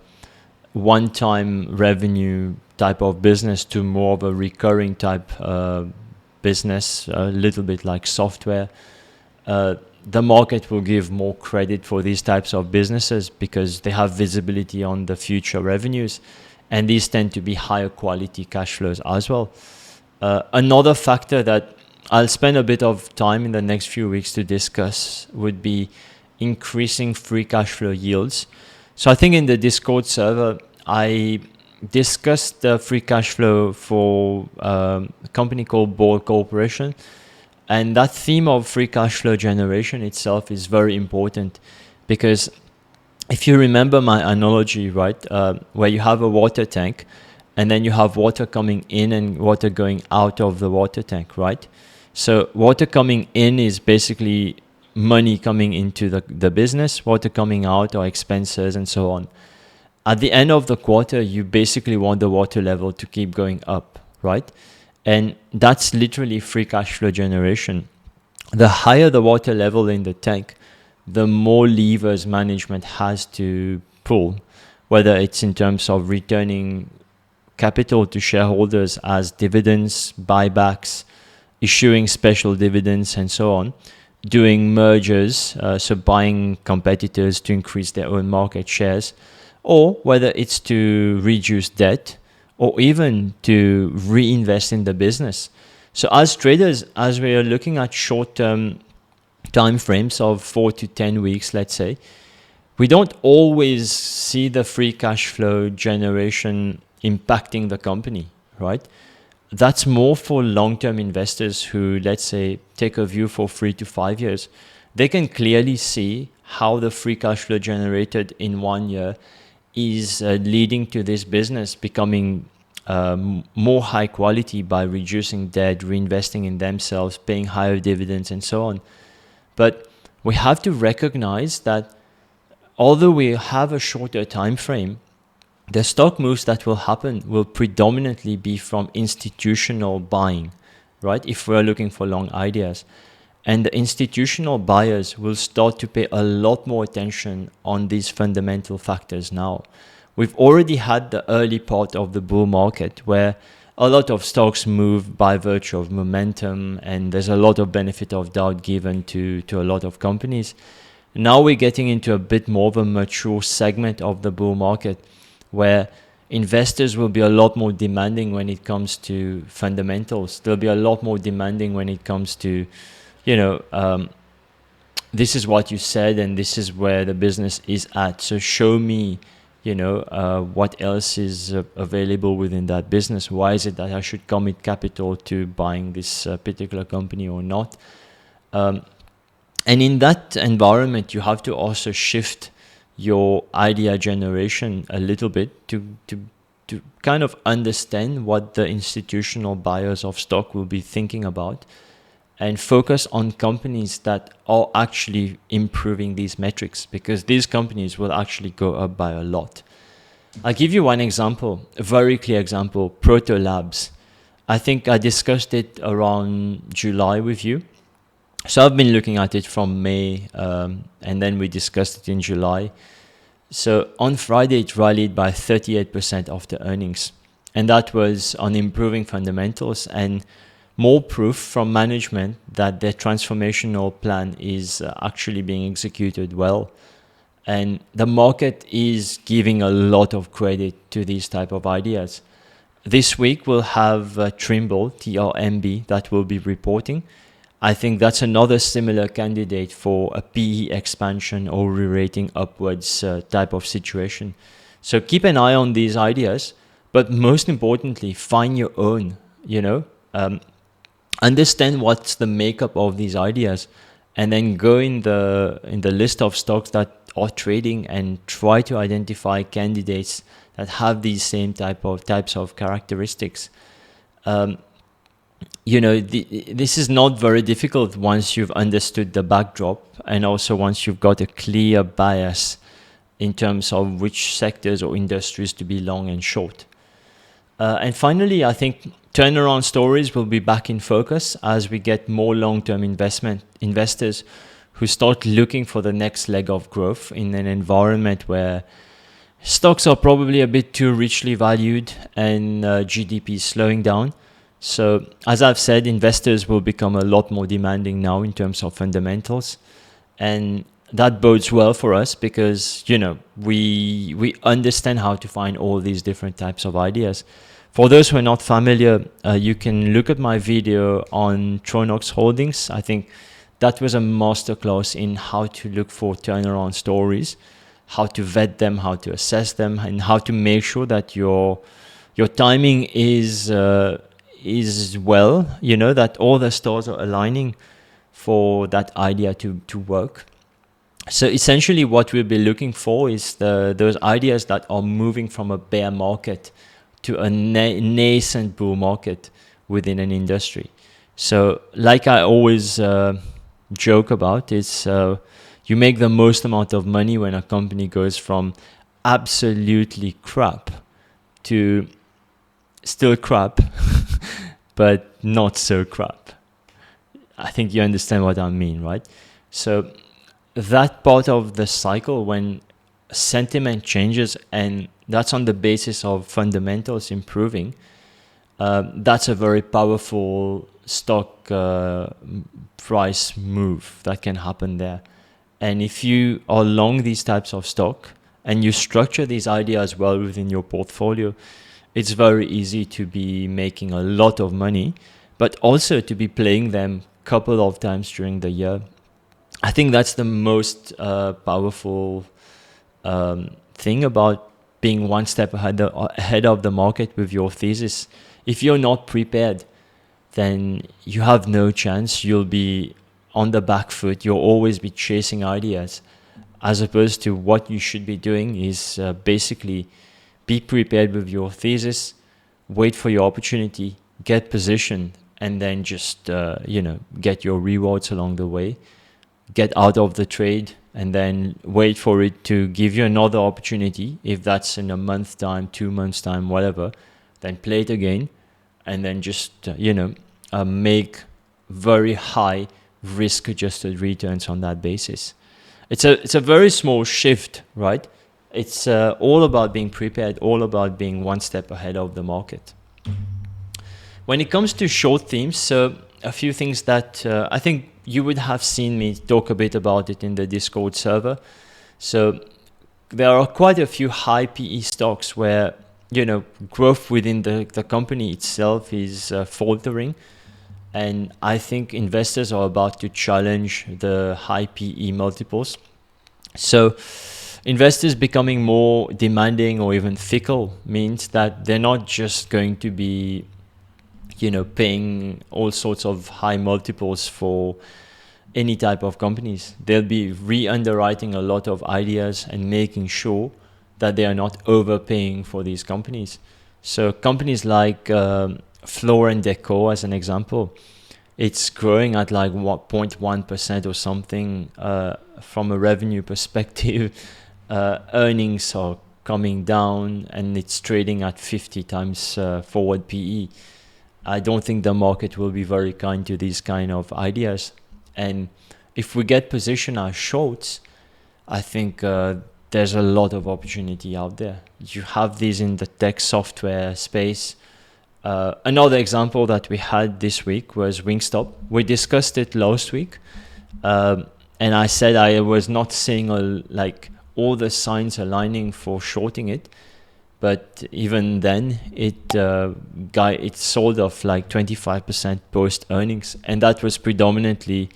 one-time revenue type of business to more of a recurring type business, a little bit like software. The market will give more credit for these types of businesses because they have visibility on the future revenues, and these tend to be higher quality cash flows as well. Another factor that I'll spend a bit of time in the next few weeks to discuss would be increasing free cash flow yields. So I think in the Discord server, I discussed the free cash flow for a company called Ball Corporation. And that theme of free cash flow generation itself is very important because if you remember my analogy, right, where you have a water tank and then you have water coming in and water going out of the water tank, right? So water coming in is basically money coming into the business, water coming out are expenses and so on. At the end of the quarter, you basically want the water level to keep going up, right? And that's literally free cash flow generation. The higher the water level in the tank, the more levers management has to pull, whether it's in terms of returning capital to shareholders as dividends, buybacks, issuing special dividends, and so on, doing mergers, so buying competitors to increase their own market shares, or whether it's to reduce debt, or even to reinvest in the business. So as traders, as we are looking at short-term time frames of 4 to 10 weeks, let's say, we don't always see the free cash flow generation impacting the company, right? That's more for long-term investors who, let's say, take a view for 3 to 5 years. They can clearly see how the free cash flow generated in 1 year is leading to this business becoming more high quality by reducing debt, reinvesting in themselves, paying higher dividends, and so on. But we have to recognize that although we have a shorter time frame, the stock moves that will happen will predominantly be from institutional buying, right? If we're looking for long ideas. And the institutional buyers will start to pay a lot more attention on these fundamental factors now. We've already had the early part of the bull market where a lot of stocks move by virtue of momentum, and there's a lot of benefit of doubt given to a lot of companies. Now we're getting into a bit more of a mature segment of the bull market where investors will be a lot more demanding when it comes to fundamentals. They'll be a lot more demanding when it comes to, this is what you said and this is where the business is at. So show me, what else is available within that business. Why is it that I should commit capital to buying this particular company or not? And in that environment, you have to also shift your idea generation a little bit to kind of understand what the institutional buyers of stock will be thinking about and focus on companies that are actually improving these metrics, because these companies will actually go up by a lot. I'll give you one example, a very clear example, Proto Labs. I think I discussed it around July with you. So I've been looking at it from May, and then we discussed it in July. So on Friday, it rallied by 38% after earnings. And that was on improving fundamentals and more proof from management that their transformational plan is actually being executed well. And the market is giving a lot of credit to these type of ideas. This week we'll have Trimble, TRMB, that will be reporting. I think that's another similar candidate for a PE expansion or re-rating upwards type of situation. So keep an eye on these ideas, but most importantly, find your own, understand what's the makeup of these ideas, and then go in the list of stocks that are trading and try to identify candidates that have these same types of characteristics. This is not very difficult once you've understood the backdrop and also once you've got a clear bias in terms of which sectors or industries to be long and short. And finally, I think turnaround stories will be back in focus as we get more long-term investors who start looking for the next leg of growth in an environment where stocks are probably a bit too richly valued and GDP is slowing down. So as I've said, investors will become a lot more demanding now in terms of fundamentals. And that bodes well for us because, we understand how to find all these different types of ideas. For those who are not familiar, you can look at my video on Tronox Holdings. I think that was a masterclass in how to look for turnaround stories, how to vet them, how to assess them, and how to make sure that your timing is well, that all the stars are aligning for that idea to work. So essentially what we'll be looking for is those ideas that are moving from a bear market to a nascent bull market within an industry. So like I always joke about, is you make the most amount of money when a company goes from absolutely crap to still crap, but not so crap. I think you understand what I mean, right? So that part of the cycle when sentiment changes and that's on the basis of fundamentals improving, that's a very powerful stock price move that can happen there. And if you are long these types of stock and you structure these ideas well within your portfolio, it's very easy to be making a lot of money, but also to be playing them a couple of times during the year. I think that's the most powerful thing about being one step ahead of the market with your thesis. If you're not prepared, then you have no chance. You'll be on the back foot. You'll always be chasing ideas, as opposed to what you should be doing is basically be prepared with your thesis, wait for your opportunity, get positioned, and then just get your rewards along the way. Get out of the trade and then wait for it to give you another opportunity. If that's in a month's time, 2 months' time, whatever, then play it again and then just, make very high risk-adjusted returns on that basis. It's a very small shift, right? It's all about being prepared, all about being one step ahead of the market. When it comes to short themes, so a few things that I think you would have seen me talk a bit about it in the Discord server. So there are quite a few high PE stocks where, growth within the company itself is faltering. And I think investors are about to challenge the high PE multiples. So investors becoming more demanding or even fickle means that they're not just going to be paying all sorts of high multiples for any type of companies. They'll be re-underwriting a lot of ideas and making sure that they are not overpaying for these companies. So companies like Floor & Decor, as an example, it's growing at like 0.1% or something from a revenue perspective. Earnings are coming down and it's trading at 50 times forward PE, I don't think the market will be very kind to these kind of ideas. And if we get positioned as shorts, I think there's a lot of opportunity out there. You have these in the tech software space. Another example that we had this week was Wingstop. We discussed it last week, and I said I was not seeing all the signs aligning for shorting it, but even then it sold off like 25% post earnings, and that was predominantly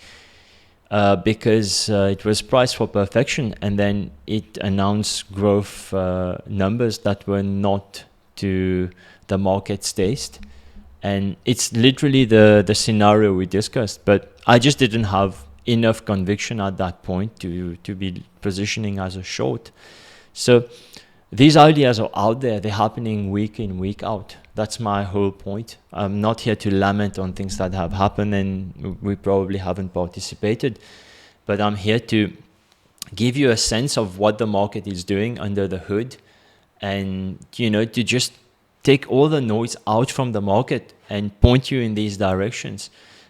because it was priced for perfection, and then it announced growth numbers that were not to the market's taste. And it's literally the scenario we discussed, but I just didn't have enough conviction at that point to be positioning as a short. So these ideas are out there. They're happening week in, week out. That's my whole point. I'm not here to lament on things that have happened and we probably haven't participated, but I'm here to give you a sense of what the market is doing under the hood, and to just take all the noise out from the market and point you in these directions.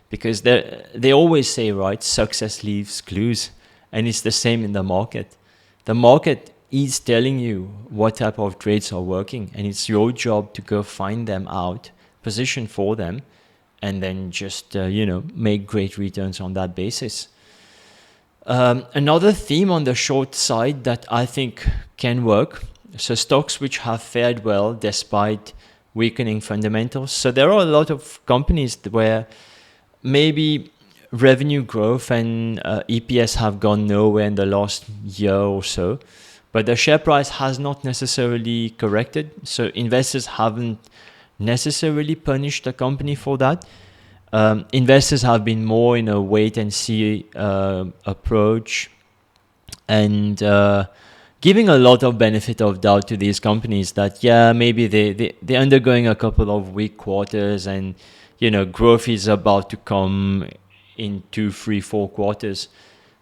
Because they always say, right, success leaves clues, and it's the same in the market. The market is telling you what type of trades are working, and it's your job to go find them out, position for them, and then just make great returns on that basis. Another theme on the short side that I think can work, so stocks which have fared well despite weakening fundamentals. So there are a lot of companies where maybe revenue growth and EPS have gone nowhere in the last year or so, but the share price has not necessarily corrected. So investors haven't necessarily punished the company for that. Investors have been more in a wait and see approach, and giving a lot of benefit of doubt to these companies that maybe they're undergoing a couple of weak quarters, and growth is about to come in 2, 3, 4 quarters.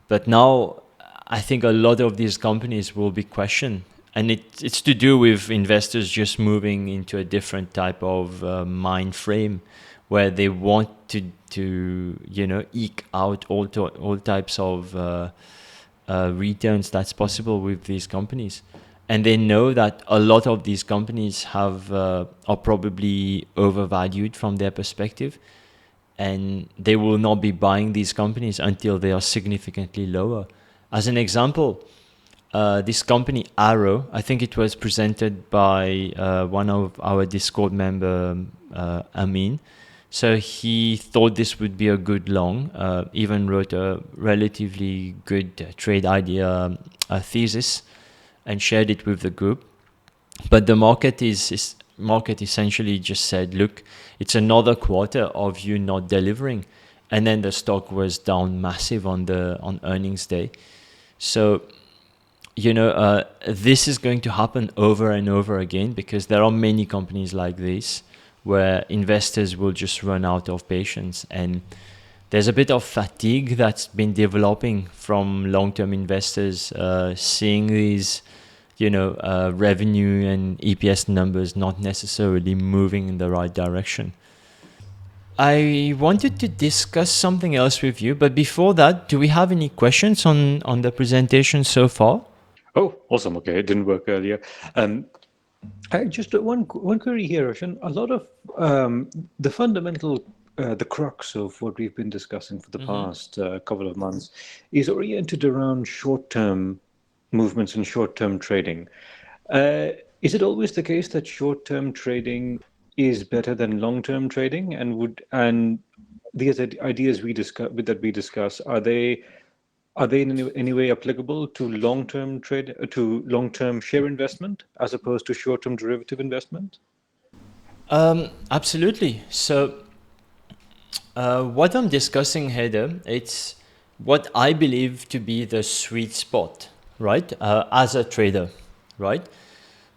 But now I think a lot of these companies will be questioned, and it's to do with investors just moving into a different type of mind frame, where they want to eke out all types of returns that's possible with these companies. And they know that a lot of these companies are probably overvalued from their perspective, and they will not be buying these companies until they are significantly lower. As an example, this company Arrow, I think it was presented by one of our Discord member, Amin. So he thought this would be a good long, even wrote a relatively good trade idea thesis and shared it with the group. But the market market essentially just said, look, it's another quarter of you not delivering. And then the stock was down massive on earnings day. So, this is going to happen over and over again, because there are many companies like this where investors will just run out of patience, and there's a bit of fatigue that's been developing from long-term investors, seeing these revenue and EPS numbers not necessarily moving in the right direction. I wanted to discuss something else with you, but before that, do we have any questions on the presentation so far? Oh, awesome. Okay, it didn't work earlier. Just one query here, Roshan. A lot of the fundamental, the crux of what we've been discussing for the past couple of months is oriented around short-term movements and short-term trading. Is it always the case that short-term trading is better than long-term trading? And these ideas we discuss, are they in any way applicable to long-term long-term share investment as opposed to short-term derivative investment? Absolutely. So what I'm discussing here, it's what I believe to be the sweet spot, right? As a trader, right?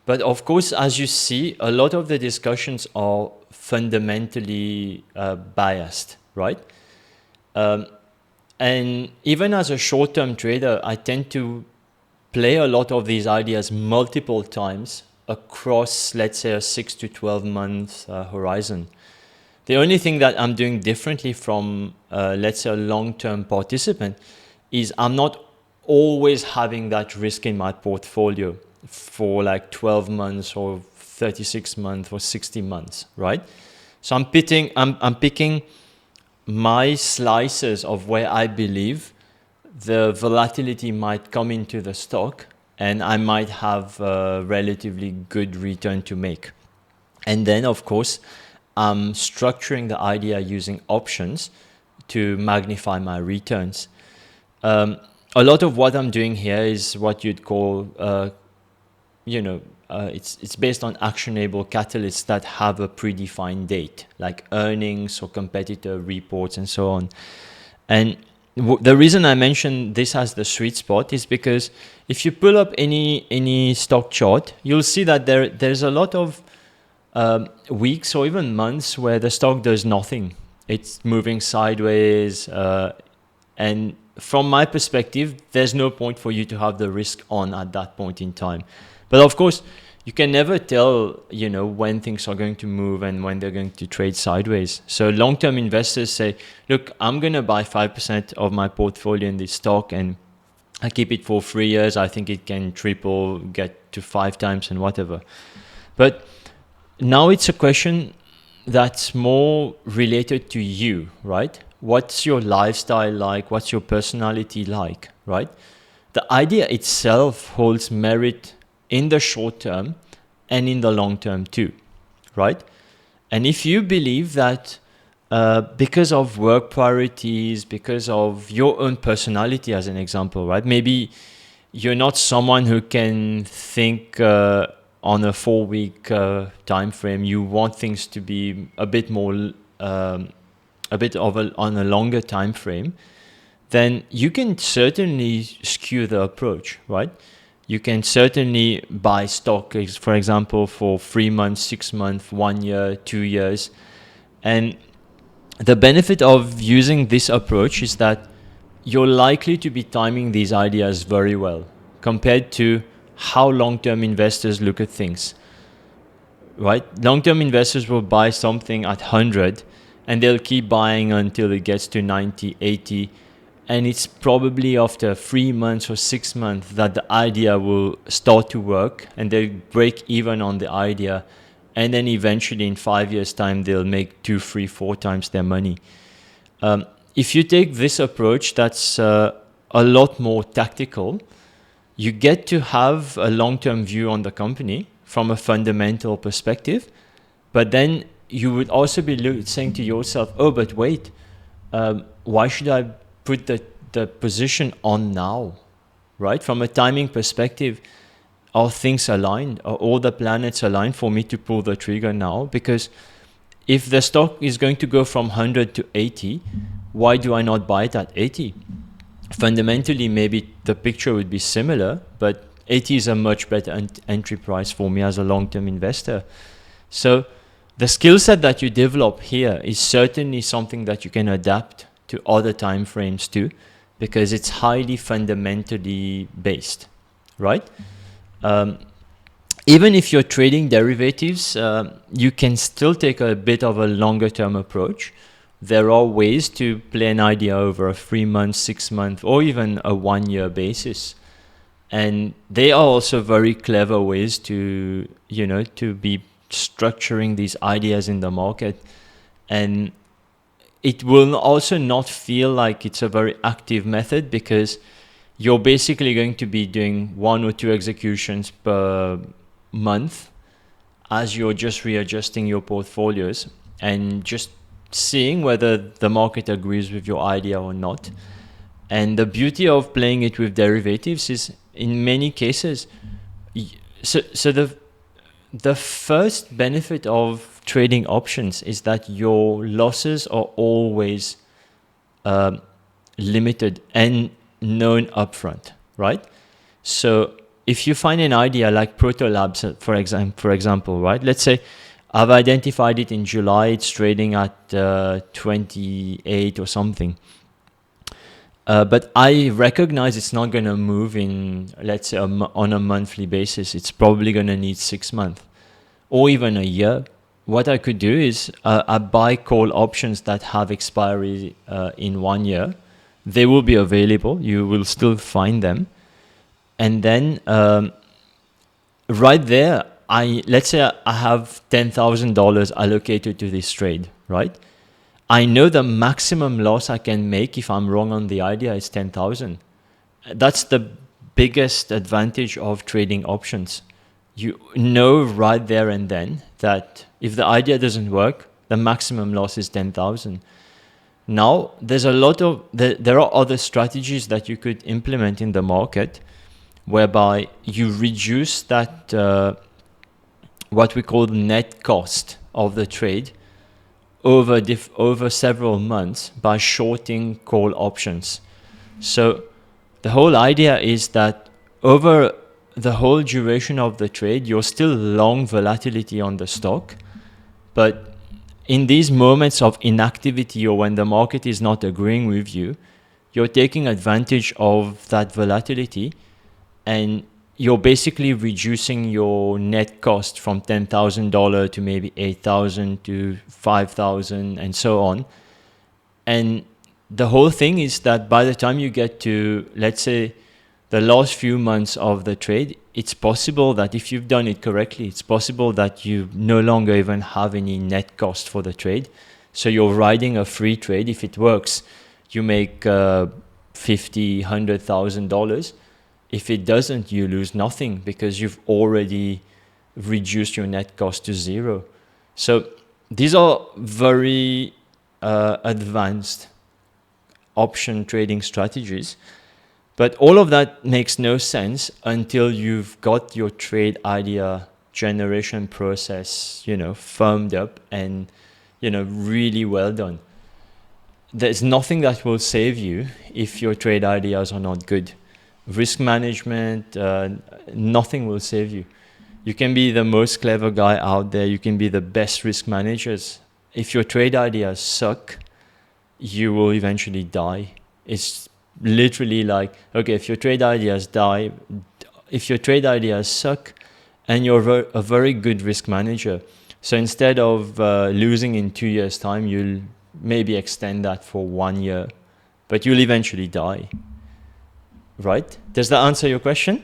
But of course, as you see, a lot of the discussions are fundamentally biased, right? And even as a short-term trader, I tend to play a lot of these ideas multiple times across, let's say, a 6 to 12 month horizon. The only thing that I'm doing differently from, let's say, a long-term participant is I'm not always having that risk in my portfolio for like 12 months or 36 months or 60 months, right? So I'm picking my slices of where I believe the volatility might come into the stock and I might have a relatively good return to make. And then, of course, I'm structuring the idea using options to magnify my returns. A lot of what I'm doing here is what you'd call, it's based on actionable catalysts that have a predefined date, like earnings or competitor reports and so on. And the reason I mention this as the sweet spot is because if you pull up any stock chart, you'll see that there's a lot of weeks or even months where the stock does nothing. It's moving sideways, and from my perspective, there's no point for you to have the risk on at that point in time. But of course, you can never tell, when things are going to move and when they're going to trade sideways. So long-term investors say, look, I'm going to buy 5% of my portfolio in this stock and I keep it for 3 years. I think it can triple, get to 5 times and whatever. But now it's a question that's more related to you, right? What's your lifestyle like? What's your personality like, right? The idea itself holds merit in the short term and in the long term too, right? And if you believe that because of work priorities, because of your own personality as an example, right? Maybe you're not someone who can think on a 4-week time frame. You want things to be a bit more, on a longer time frame. Then you can certainly skew the approach, right? You can certainly buy stock, for example, for 3 months, 6 months, 1 year, 2 years. And the benefit of using this approach is that you're likely to be timing these ideas very well compared to how long-term investors look at things, right? Long-term investors will buy something at 100 and they'll keep buying until it gets to 90, 80. And it's probably after 3 months or 6 months that the idea will start to work and they'll break even on the idea. And then eventually in 5 years' time, they'll make 2, 3, 4 times their money. If you take this approach, that's a lot more tactical. You get to have a long-term view on the company from a fundamental perspective. But then you would also be saying to yourself, oh, but wait, why should I put the position on now, right? From a timing perspective, are things aligned? Are all the planets aligned for me to pull the trigger now? Because if the stock is going to go from 100 to 80, why do I not buy it at 80? Fundamentally, maybe the picture would be similar, but 80 is a much better entry price for me as a long-term investor. So the skill set that you develop here is certainly something that you can adapt to other time frames too, because it's highly fundamentally based, right? Even if you're trading derivatives, you can still take a bit of a longer term approach. There are ways to play an idea over a 3 month, 6 month, or even a 1 year basis. And they are also very clever ways to, to be structuring these ideas in the market. And it will also not feel like it's a very active method because you're basically going to be doing 1 or 2 executions per month as you're just readjusting your portfolios and just seeing whether the market agrees with your idea or not. And the beauty of playing it with derivatives is in many cases, so the first benefit of trading options is that your losses are always limited and known upfront, right? So if you find an idea like Proto Labs, for example, right? Let's say I've identified it in July, it's trading at 28 or something. But I recognize it's not going to move in, let's say, on a monthly basis. It's probably going to need 6 months or even a year. What I could do is I buy call options that have expiry in 1 year. They will be available. You will still find them. And then right there, let's say I have $10,000 allocated to this trade, right? I know the maximum loss I can make if I'm wrong on the idea is 10,000. That's the biggest advantage of trading options. You know right there and then that if the idea doesn't work, the maximum loss is 10,000. Now, there are other strategies that you could implement in the market whereby you reduce that, what we call the net cost of the trade over several months by shorting call options. So the whole idea is that over the whole duration of the trade, you're still long volatility on the stock, but in these moments of inactivity or when the market is not agreeing with you, you're taking advantage of that volatility and you're basically reducing your net cost from $10,000 to maybe $8,000 to $5,000 and so on. And the whole thing is that by the time you get to, let's say, the last few months of the trade, it's possible that if you've done it correctly, it's possible that you no longer even have any net cost for the trade. So you're riding a free trade. If it works, you make $50,000, $100,000. If it doesn't, you lose nothing because you've already reduced your net cost to zero. So these are very advanced option trading strategies. But all of that makes no sense until you've got your trade idea generation process, firmed up and, really well done. There's nothing that will save you if your trade ideas are not good. Risk management, nothing will save you. You can be the most clever guy out there. You can be the best risk managers. If your trade ideas suck, you will eventually die. It's literally like, okay, if your trade ideas suck and you're a very good risk manager, so instead of losing in 2 years' time, you'll maybe extend that for 1 year, but you'll eventually die. Right? Does that answer your question?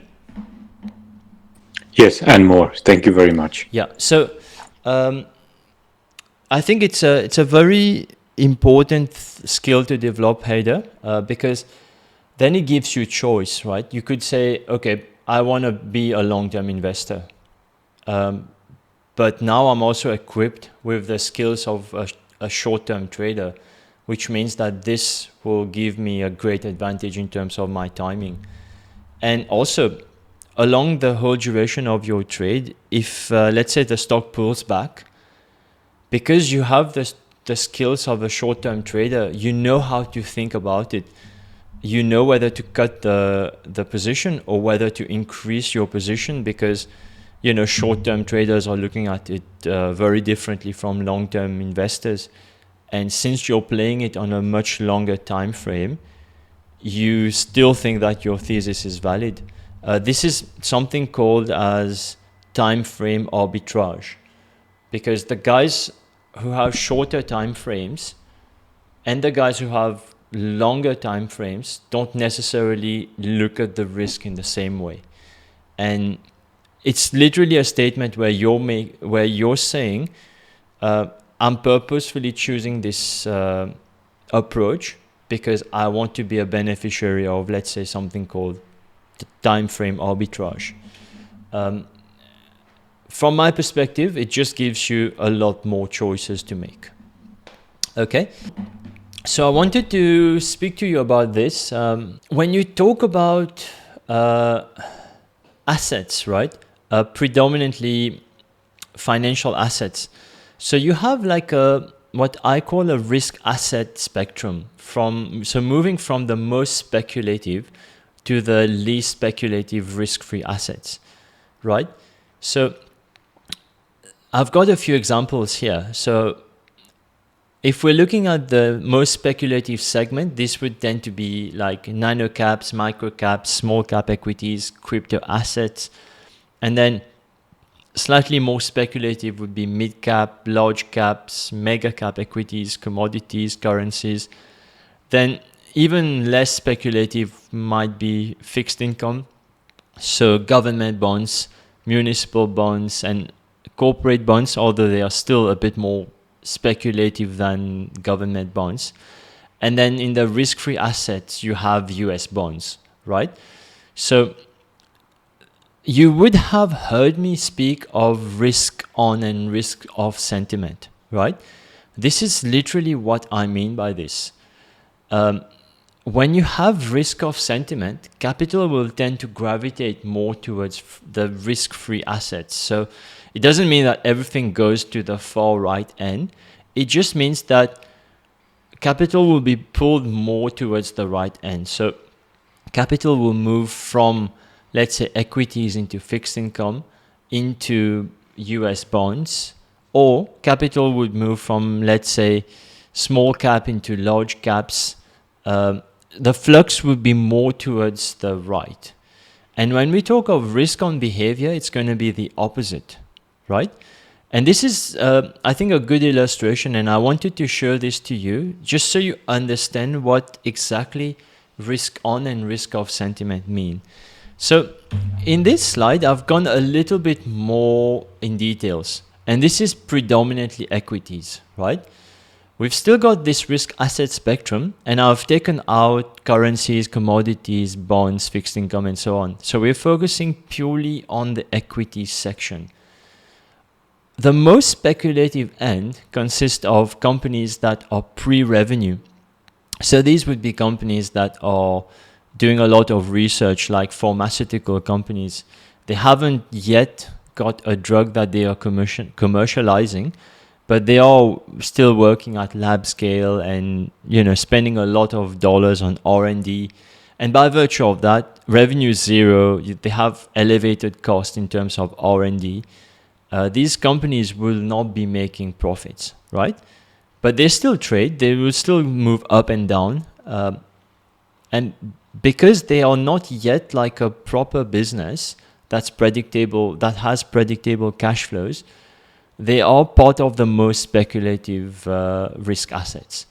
Yes, and more. Thank you very much. Yeah. So I think it's a very important skill to develop, Haider, because then it gives you choice, right? You could say, okay, I want to be a long-term investor, but now I'm also equipped with the skills of a short-term trader, which means that this will give me a great advantage in terms of my timing. And also, along the whole duration of your trade, if let's say the stock pulls back, because you have the skills of a short-term trader, you know how to think about it. You know whether to cut the position or whether to increase your position, because short-term traders are looking at it very differently from long-term investors. And since you're playing it on a much longer time frame, you still think that your thesis is valid. This is something called as time frame arbitrage, because the guys who have shorter time frames and the guys who have longer time frames don't necessarily look at the risk in the same way. And it's literally a statement where you're saying, I'm purposefully choosing this approach because I want to be a beneficiary of, let's say, something called the time frame arbitrage. From my perspective, it just gives you a lot more choices to make. Okay, so I wanted to speak to you about this. When you talk about assets, right? Predominantly financial assets. So you have like what I call a risk asset spectrum, moving from the most speculative to the least speculative risk-free assets, right? So I've got a few examples here. So if we're looking at the most speculative segment, this would tend to be like nano caps, micro caps, small cap equities, crypto assets. And then slightly more speculative would be mid cap, large caps, mega cap equities, commodities, currencies. Then even less speculative might be fixed income. So government bonds, municipal bonds, and corporate bonds, although they are still a bit more speculative than government bonds. And then in the risk-free assets, you have US bonds, right? So you would have heard me speak of risk on and risk off sentiment, right? This is literally what I mean by this. When you have risk off sentiment, capital will tend to gravitate more towards the risk-free assets. So it doesn't mean that everything goes to the far right end. It just means that capital will be pulled more towards the right end. So capital will move from, let's say, equities into fixed income, into US bonds, or capital would move from, let's say, small cap into large caps. The flux would be more towards the right. And when we talk of risk on behavior, it's going to be the opposite, right? And this is, I think, a good illustration, and I wanted to show this to you just so you understand what exactly risk on and risk off sentiment mean. So in this slide, I've gone a little bit more in details, and this is predominantly equities, right? We've still got this risk asset spectrum, and I've taken out currencies, commodities, bonds, fixed income, and so on. So we're focusing purely on the equity section. The most speculative end consists of companies that are pre-revenue. So these would be companies that are doing a lot of research, like pharmaceutical companies. They haven't yet got a drug that they are commercializing, but they are still working at lab scale and, you know, spending a lot of dollars on R&D. And by virtue of that, revenue is zero. They have elevated cost in terms of R&D. These companies will not be making profits, right? But they still trade. They will still move up and down. And because they are not yet like a proper business that's predictable, that has predictable cash flows, they are part of the most speculative risk assets.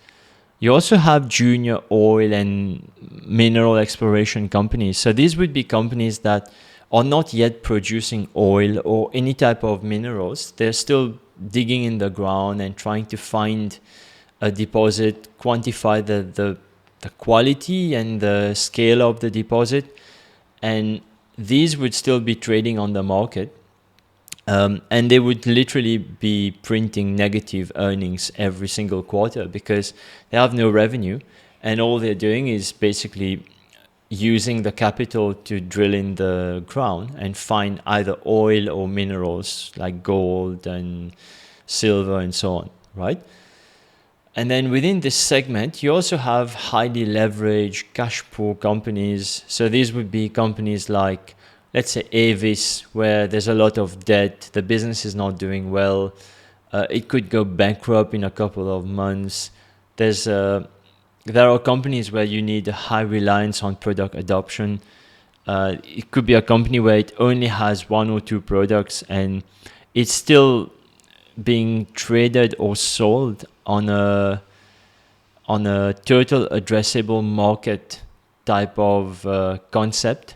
You also have junior oil and mineral exploration companies. So these would be companies that are not yet producing oil or any type of minerals. They're still digging in the ground and trying to find a deposit, quantify the quality and the scale of the deposit. And these would still be trading on the market. And they would literally be printing negative earnings every single quarter because they have no revenue. And all they're doing is basically using the capital to drill in the ground and find either oil or minerals like gold and silver and so on, right? And then within this segment, you also have highly leveraged cash pool companies. So these would be companies like, let's say, Avis, where there's a lot of debt, the business is not doing well, it could go bankrupt in a couple of months. There are companies where you need a high reliance on product adoption. It could be a company where it only has one or two products and it's still being traded or sold on a total addressable market type of concept.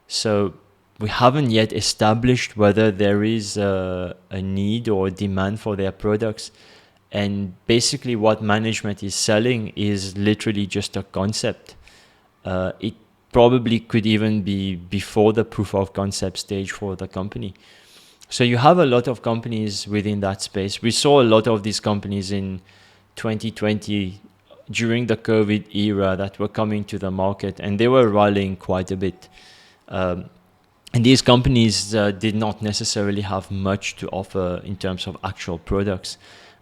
So we haven't yet established whether there is a need or a demand for their products. And basically what management is selling is literally just a concept. It probably could even be before the proof of concept stage for the company. So you have a lot of companies within that space. We saw a lot of these companies in 2020 during the COVID era that were coming to the market, and they were rallying quite a bit. And these companies did not necessarily have much to offer in terms of actual products.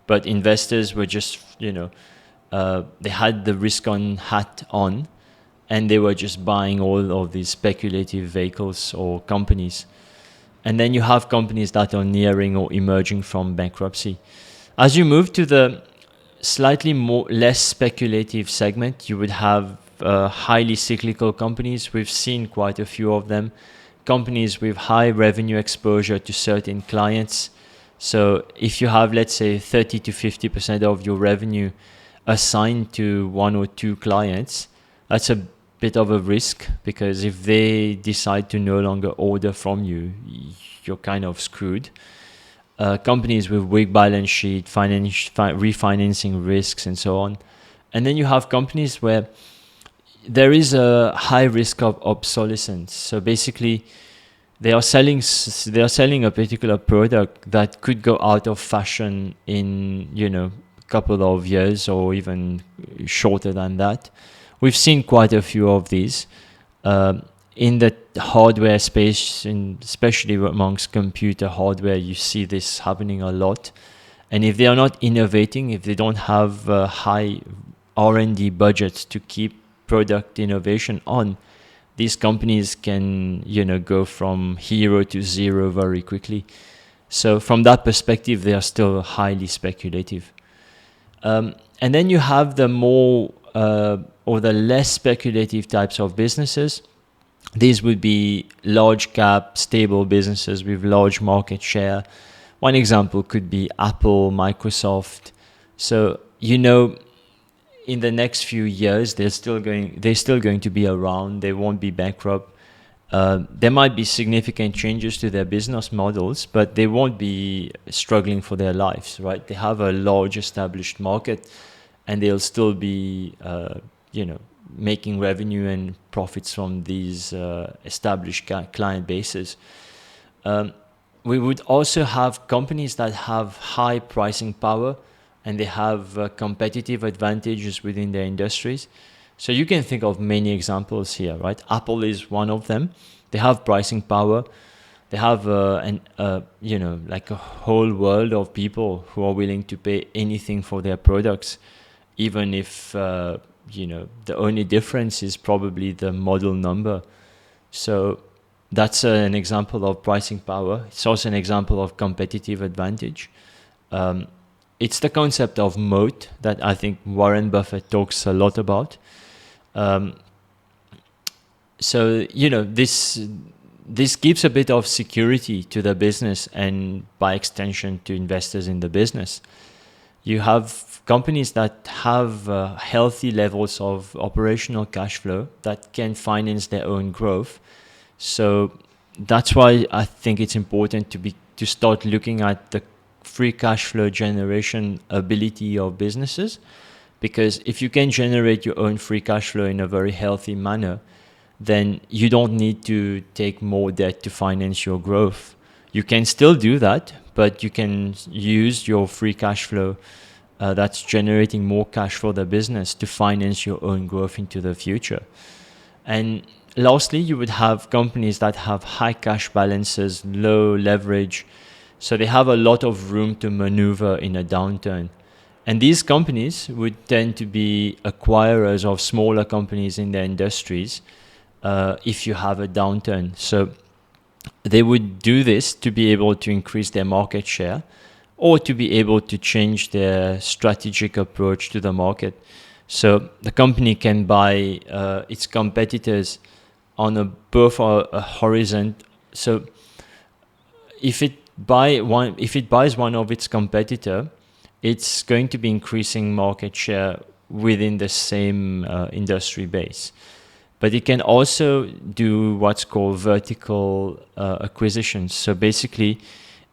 But investors were just, they had the risk on hat on, and they were just buying all of these speculative vehicles or companies. And then you have companies that are nearing or emerging from bankruptcy. As you move to the slightly less speculative segment, you would have highly cyclical companies. We've seen quite a few of them. Companies with high revenue exposure to certain clients. So if you have, let's say, 30 to 50% of your revenue assigned to one or two clients, that's a bit of a risk, because if they decide to no longer order from you, you're kind of screwed. Companies with weak balance sheet, refinancing risks, and so on. And then you have companies where there is a high risk of obsolescence. So basically, they are selling a particular product that could go out of fashion in a couple of years, or even shorter than that. We've seen quite a few of these. In the hardware space, especially amongst computer hardware, you see this happening a lot. And if they are not innovating, if they don't have high R&D budgets to keep product innovation on, these companies can go from hero to zero very quickly. So from that perspective, they are still highly speculative. And then you have the more or the less speculative types of businesses. These would be large cap, stable businesses with large market share. One example could be Apple, Microsoft. So, in the next few years, they're still going to be around. They won't be bankrupt. There might be significant changes to their business models, but they won't be struggling for their lives, right? They have a large established market, and they'll still be, making revenue and profits from these established client bases. We would also have companies that have high pricing power, and they have competitive advantages within their industries. So you can think of many examples here, right? Apple is one of them. They have pricing power. They have like a whole world of people who are willing to pay anything for their products, even if the only difference is probably the model number. So that's an example of pricing power. It's also an example of competitive advantage. It's the concept of moat that I think Warren Buffett talks a lot about. So this gives a bit of security to the business, and by extension to investors in the business. You have companies that have healthy levels of operational cash flow that can finance their own growth. So that's why I think it's important to start looking at the free cash flow generation ability of businesses, because if you can generate your own free cash flow in a very healthy manner, then you don't need to take more debt to finance your growth. You can still do that, but you can use your free cash flow that's generating more cash for the business to finance your own growth into the future. And lastly, you would have companies that have high cash balances, low leverage, so they have a lot of room to maneuver in a downturn. And these companies would tend to be acquirers of smaller companies in their industries if you have a downturn. So they would do this to be able to increase their market share, or to be able to change their strategic approach to the market. So the company can buy its competitors on both a horizon. So if it buys one of its competitor, it's going to be increasing market share within the same industry base. But it can also do what's called vertical acquisitions. So basically,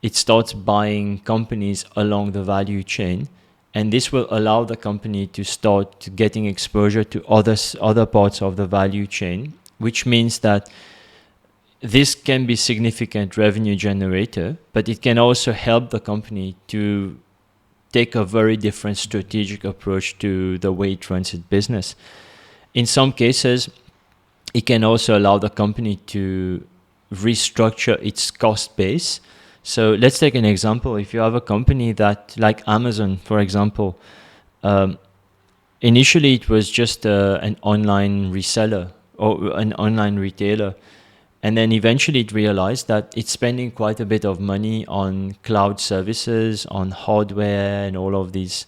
it starts buying companies along the value chain, and this will allow the company to start getting exposure to other parts of the value chain, which means that this can be significant revenue generator, but it can also help the company to take a very different strategic approach to the way it runs its business. In some cases, it can also allow the company to restructure its cost base. So let's take an example. If you have a company that, like Amazon, for example, initially it was just an online reseller or an online retailer. And then eventually it realized that it's spending quite a bit of money on cloud services, on hardware and all of these.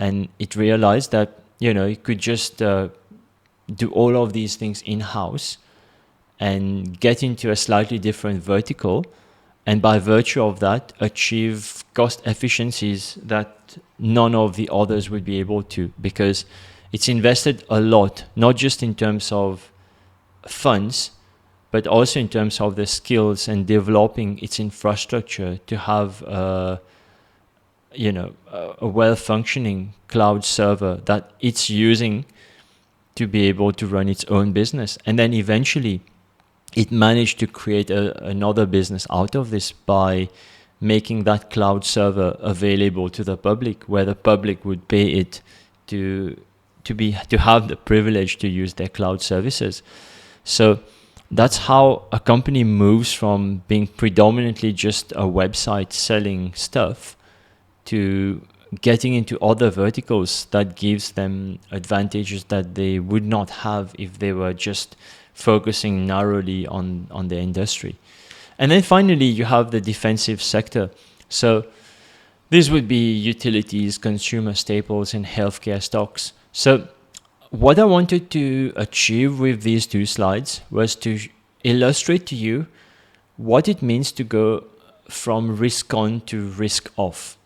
and it realized that, it could just do all of these things in-house and get into a slightly different vertical, and by virtue of that achieve cost efficiencies that none of the others would be able to, because it's invested a lot, not just in terms of funds, but also in terms of the skills and developing its infrastructure to have a well-functioning cloud server that it's using to be able to run its own business. And then eventually it managed to create another business out of this by making that cloud server available to the public, where the public would pay it to have the privilege to use their cloud services. So that's how a company moves from being predominantly just a website selling stuff to getting into other verticals that gives them advantages that they would not have if they were just focusing narrowly on the industry. And then finally, you have the defensive sector. So these would be utilities, consumer staples, and healthcare stocks. So what I wanted to achieve with these two slides was to illustrate to you what it means to go from risk on to risk off.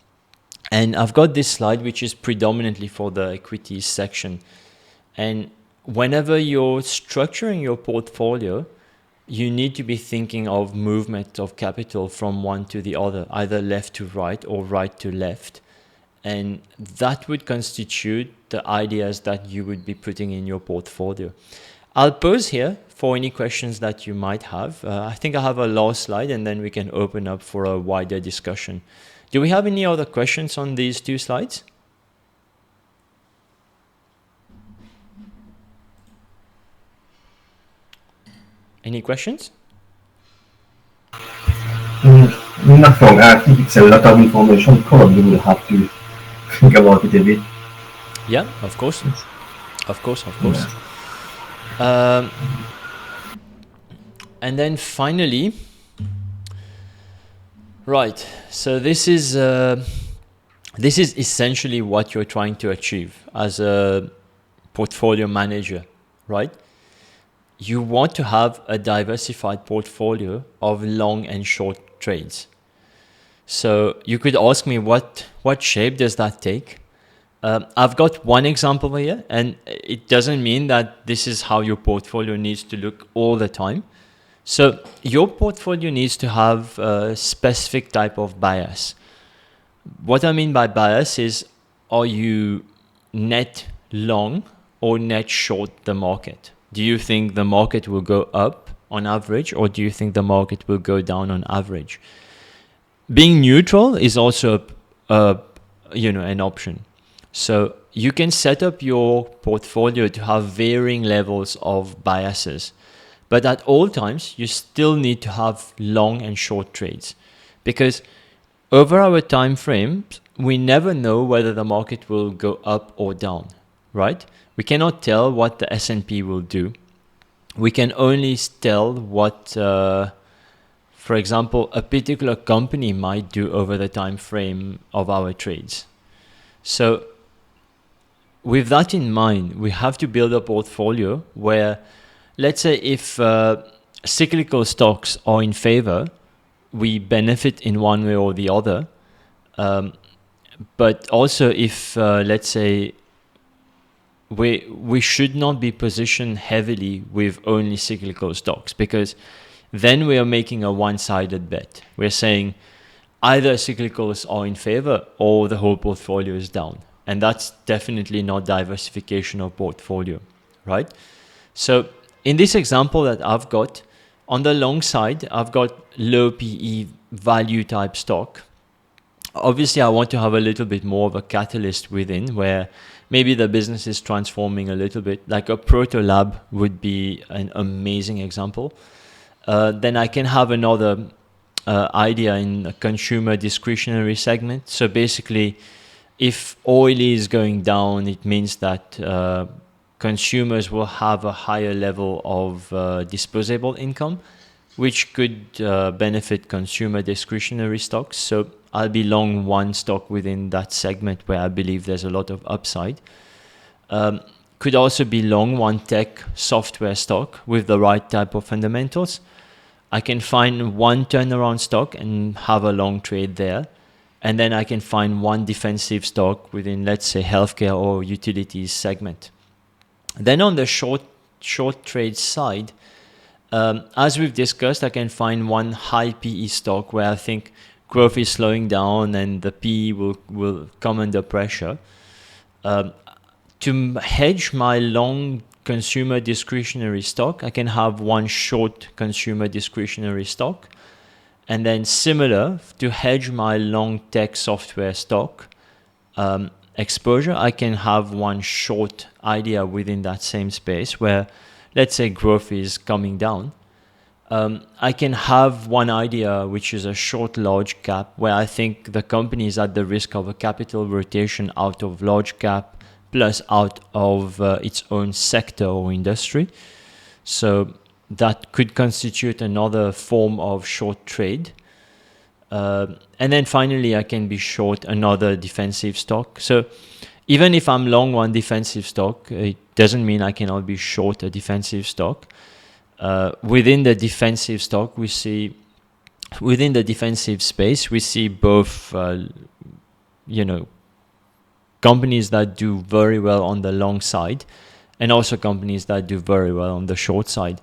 And I've got this slide, which is predominantly for the equities section. And whenever you're structuring your portfolio, you need to be thinking of movement of capital from one to the other, either left to right or right to left. And that would constitute the ideas that you would be putting in your portfolio. I'll pause here for any questions that you might have. I think I have a last slide, and then we can open up for a wider discussion. Do we have any other questions on these two slides? Any questions? Not wrong. I think it's a lot of information. Probably we'll have to think about it a bit. Yeah, of course. And then finally, right. So this is essentially what you're trying to achieve as a portfolio manager, right? You want to have a diversified portfolio of long and short trades. So you could ask me what shape does that take? I've got one example here, and it doesn't mean that this is how your portfolio needs to look all the time. So your portfolio needs to have a specific type of bias. What I mean by bias is, are you net long or net short the market? Do you think the market will go up on average, or do you think the market will go down on average? Being neutral is also an option. So you can set up your portfolio to have varying levels of biases, but at all times you still need to have long and short trades, because over our time frames we never know whether the market will go up or down, right? We cannot tell what the S&P will do. We can only tell what, for example, a particular company might do over the time frame of our trades. So with that in mind, we have to build a portfolio where, let's say, if cyclical stocks are in favor, we benefit in one way or the other. But also if, let's say, we should not be positioned heavily with only cyclical stocks, because then we are making a one-sided bet. We're saying either cyclicals are in favor or the whole portfolio is down. And that's definitely not diversification of portfolio, right? So in this example that I've got, on the long side, I've got low PE value type stock. Obviously, I want to have a little bit more of a catalyst within, where maybe the business is transforming a little bit. Like a proto lab would be an amazing example. Then I can have another idea in a consumer discretionary segment. So basically, if oil is going down, it means that consumers will have a higher level of disposable income. which could benefit consumer discretionary stocks. So I'll be long one stock within that segment where I believe there's a lot of upside. Could also be long one tech software stock with the right type of fundamentals. I can find one turnaround stock and have a long trade there. And then I can find one defensive stock within, let's say, healthcare or utilities segment. Then on the short trade side, as we've discussed, I can find one high PE stock where I think growth is slowing down and the PE will come under pressure. To hedge my long consumer discretionary stock, I can have one short consumer discretionary stock. And then similar, to hedge my long tech software stock exposure, I can have one short idea within that same space where, let's say, growth is coming down. I can have one idea which is a short large cap where I think the company is at the risk of a capital rotation out of large cap plus out of its own sector or industry. So that could constitute another form of short trade. And then finally, I can be short another defensive stock. So even if I'm long one defensive stock, it doesn't mean I cannot be short a defensive stock. Within the defensive stock, within the defensive space, we see both, companies that do very well on the long side and also companies that do very well on the short side.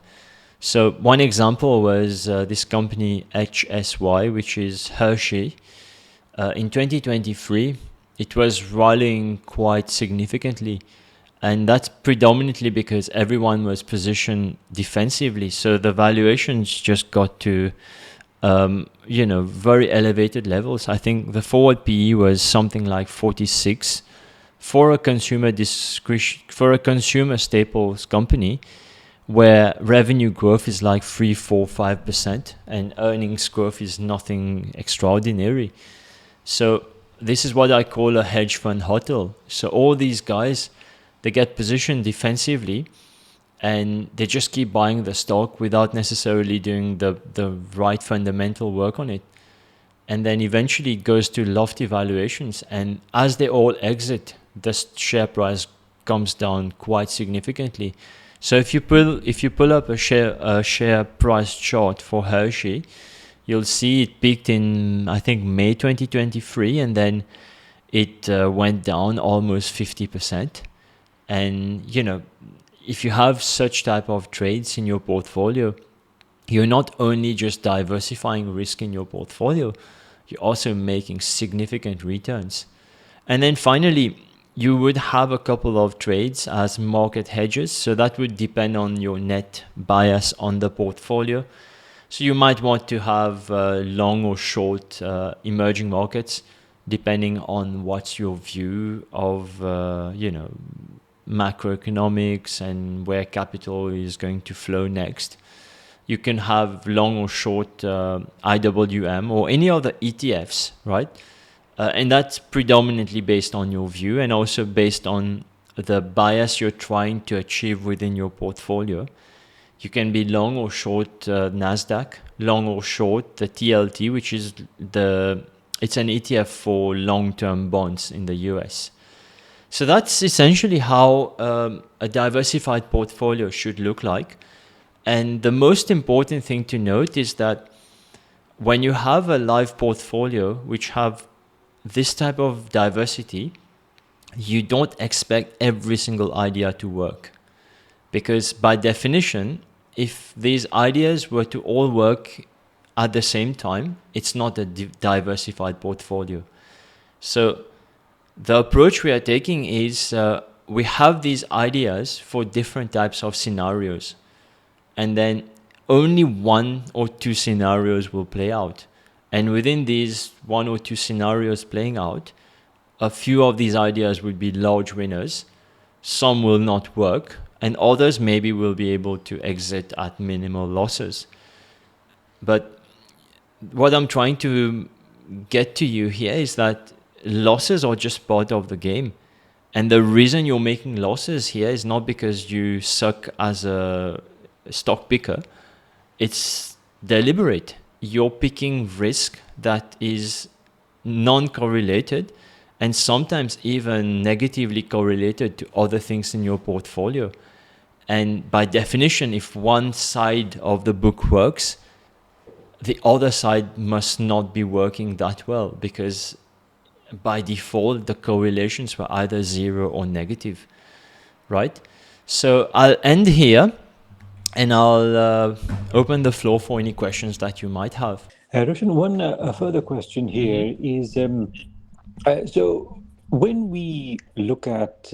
So one example was this company HSY, which is Hershey. In 2023, it was rallying quite significantly. And that's predominantly because everyone was positioned defensively. So the valuations just got to, very elevated levels. I think the forward PE was something like 46 for a consumer staples company, where revenue growth is like 3, 4, 5%, and earnings growth is nothing extraordinary. So this is what I call a hedge fund HODL. So all these guys, they get positioned defensively and they just keep buying the stock without necessarily doing the right fundamental work on it. And then eventually it goes to lofty valuations. And as they all exit, the share price comes down quite significantly. So if you pull up a share price chart for Hershey, you'll see it peaked in, I think, May 2023, and then it went down almost 50%. And, if you have such type of trades in your portfolio, you're not only just diversifying risk in your portfolio, you're also making significant returns. And then finally, you would have a couple of trades as market hedges. So that would depend on your net bias on the portfolio. So you might want to have long or short emerging markets, depending on what's your view of, macroeconomics and where capital is going to flow next. You can have long or short IWM or any other ETFs, right? And that's predominantly based on your view and also based on the bias you're trying to achieve within your portfolio. You can be long or short NASDAQ, long or short the TLT, which is it's an ETF for long-term bonds in the US. So that's essentially how a diversified portfolio should look like. And the most important thing to note is that when you have a live portfolio which have this type of diversity, you don't expect every single idea to work. Because by definition, if these ideas were to all work at the same time, it's not a diversified portfolio. So the approach we are taking is we have these ideas for different types of scenarios, and then only one or two scenarios will play out. And within these one or two scenarios playing out, a few of these ideas will be large winners, some will not work, and others maybe will be able to exit at minimal losses. But what I'm trying to get to you here is that losses are just part of the game. And the reason you're making losses here is not because you suck as a stock picker. It's deliberate. You're picking risk that is non-correlated and sometimes even negatively correlated to other things in your portfolio. And by definition, if one side of the book works, the other side must not be working that well, because by default, the correlations were either zero or negative, right? So I'll end here and I'll open the floor for any questions that you might have. Roshan, one further question here is, so when we look at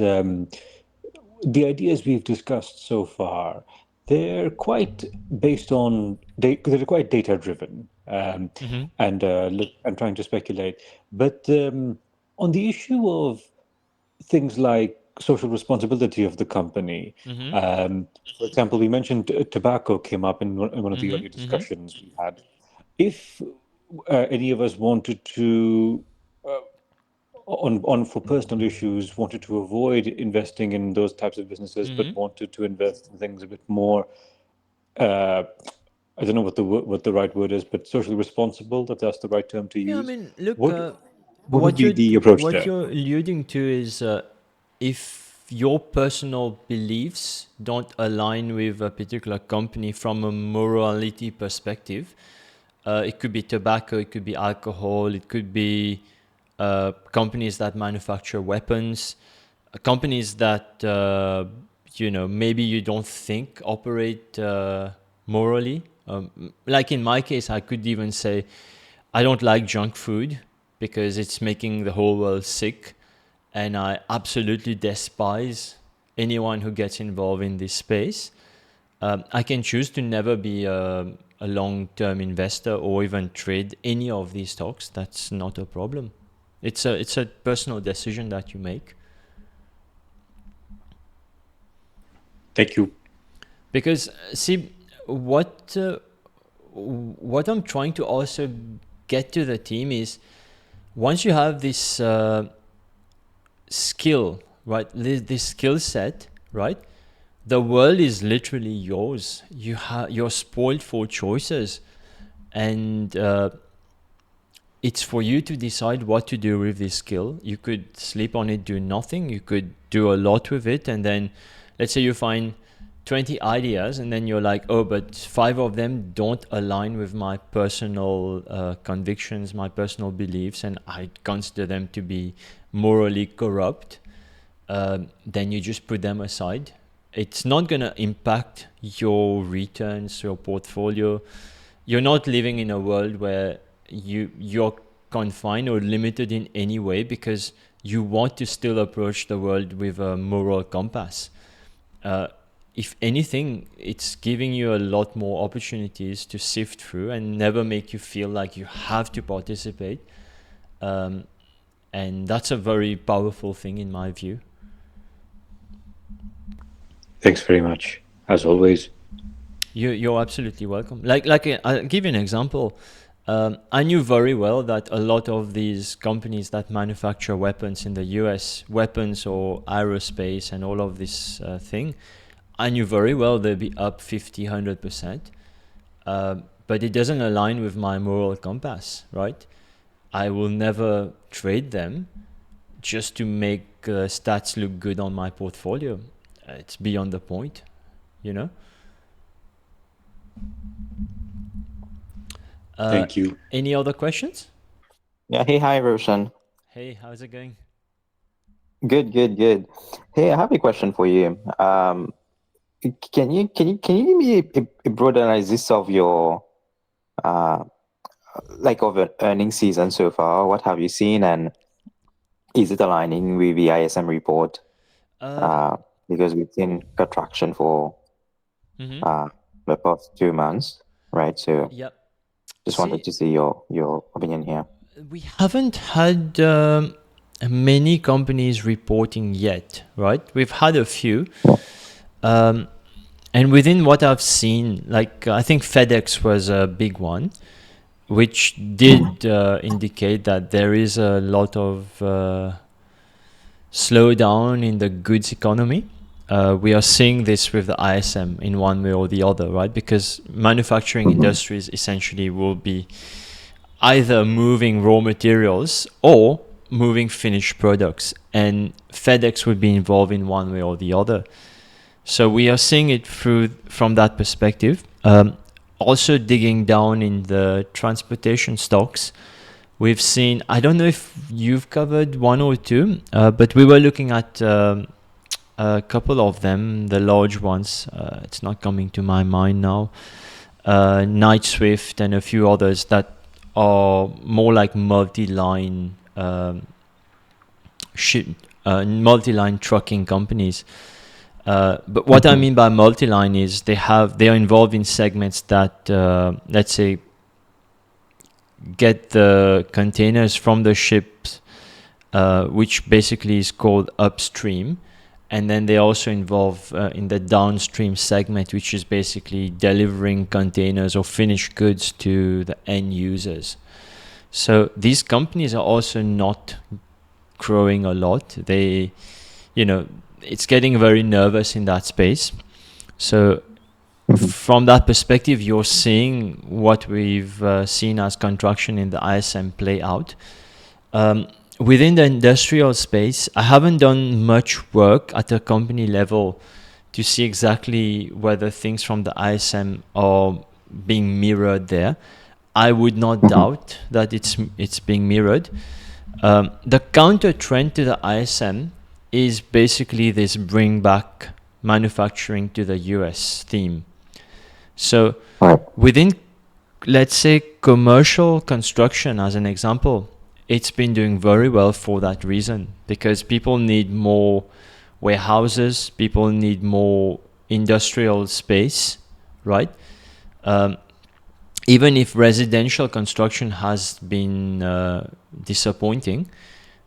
the ideas we've discussed so far, they're quite based on, they're quite data driven, and I'm trying to speculate. But on the issue of things like social responsibility of the company, for example, we mentioned tobacco came up in one of the earlier discussions we had. If any of us wanted to, on for personal issues, wanted to avoid investing in those types of businesses, but wanted to invest in things a bit more, I don't know what the right word is, but socially responsible, if that's the right term to use. Yeah, I mean, look, what would be the approach what there? you're alluding to is if your personal beliefs don't align with a particular company from a morality perspective, it could be tobacco, it could be alcohol, it could be companies that manufacture weapons, companies that maybe you don't think operate morally. Like in my case, I could even say I don't like junk food because it's making the whole world sick, and I absolutely despise anyone who gets involved in this space. I can choose to never be a long-term investor or even trade any of these stocks. That's not a problem. It's a personal decision that you make. Thank you. Because see, what I'm trying to also get to the team is, once you have this skill, right, this skill set, right, the world is literally yours. You're spoiled for choices, and it's for you to decide what to do with this skill. You could sleep on it, do nothing. You could do a lot with it, and then let's say you find 20 ideas, and then you're like, oh, but 5 of them don't align with my personal convictions, my personal beliefs, and I consider them to be morally corrupt. Then you just put them aside. It's not going to impact your returns, your portfolio. You're not living in a world where you're confined or limited in any way, because you want to still approach the world with a moral compass. If anything, it's giving you a lot more opportunities to sift through and never make you feel like you have to participate. And that's a very powerful thing in my view. Thanks very much, as always. You're absolutely welcome. Like I'll give you an example. I knew very well that a lot of these companies that manufacture weapons in the US, weapons or aerospace and all of this thing, I knew very well they'd be up 50, 100%. But it doesn't align with my moral compass, right? I will never trade them just to make stats look good on my portfolio. It's beyond the point, you know? Thank you. Any other questions? Yeah. Hey, hi, Roshan. Hey, how's it going? Good, good, good. Hey, I have a question for you. Can you give me a broad analysis of your of an earnings season so far? What have you seen, and is it aligning with the ISM report? Because we've seen contraction for the past 2 months, right? So Yep. just wanted to see your opinion here. We haven't had many companies reporting yet, right? We've had a few. And within what I've seen, like I think FedEx was a big one, which did indicate that there is a lot of slowdown in the goods economy. we are seeing this with the ISM in one way or the other, right? Because manufacturing industries essentially will be either moving raw materials or moving finished products, and FedEx would be involved in one way or the other. So we are seeing it from that perspective. Also digging down in the transportation stocks, we've seen, I don't know if you've covered one or two, but we were looking at a couple of them, the large ones. It's not coming to my mind now. Night Swift and a few others that are more like multi-line multi-line trucking companies. But what I mean by multi-line is they are involved in segments that, let's say, get the containers from the ships, which basically is called upstream. And then they also involve in the downstream segment, which is basically delivering containers or finished goods to the end users. So these companies are also not growing a lot. They, it's getting very nervous in that space. So from that perspective, you're seeing what we've seen as contraction in the ISM play out. Within the industrial space, I haven't done much work at a company level to see exactly whether things from the ISM are being mirrored there. I would not doubt that it's being mirrored. The counter trend to the ISM is basically this bring back manufacturing to the US theme. So within, let's say, commercial construction as an example, it's been doing very well for that reason, because people need more warehouses, people need more industrial space, right? Even if residential construction has been disappointing,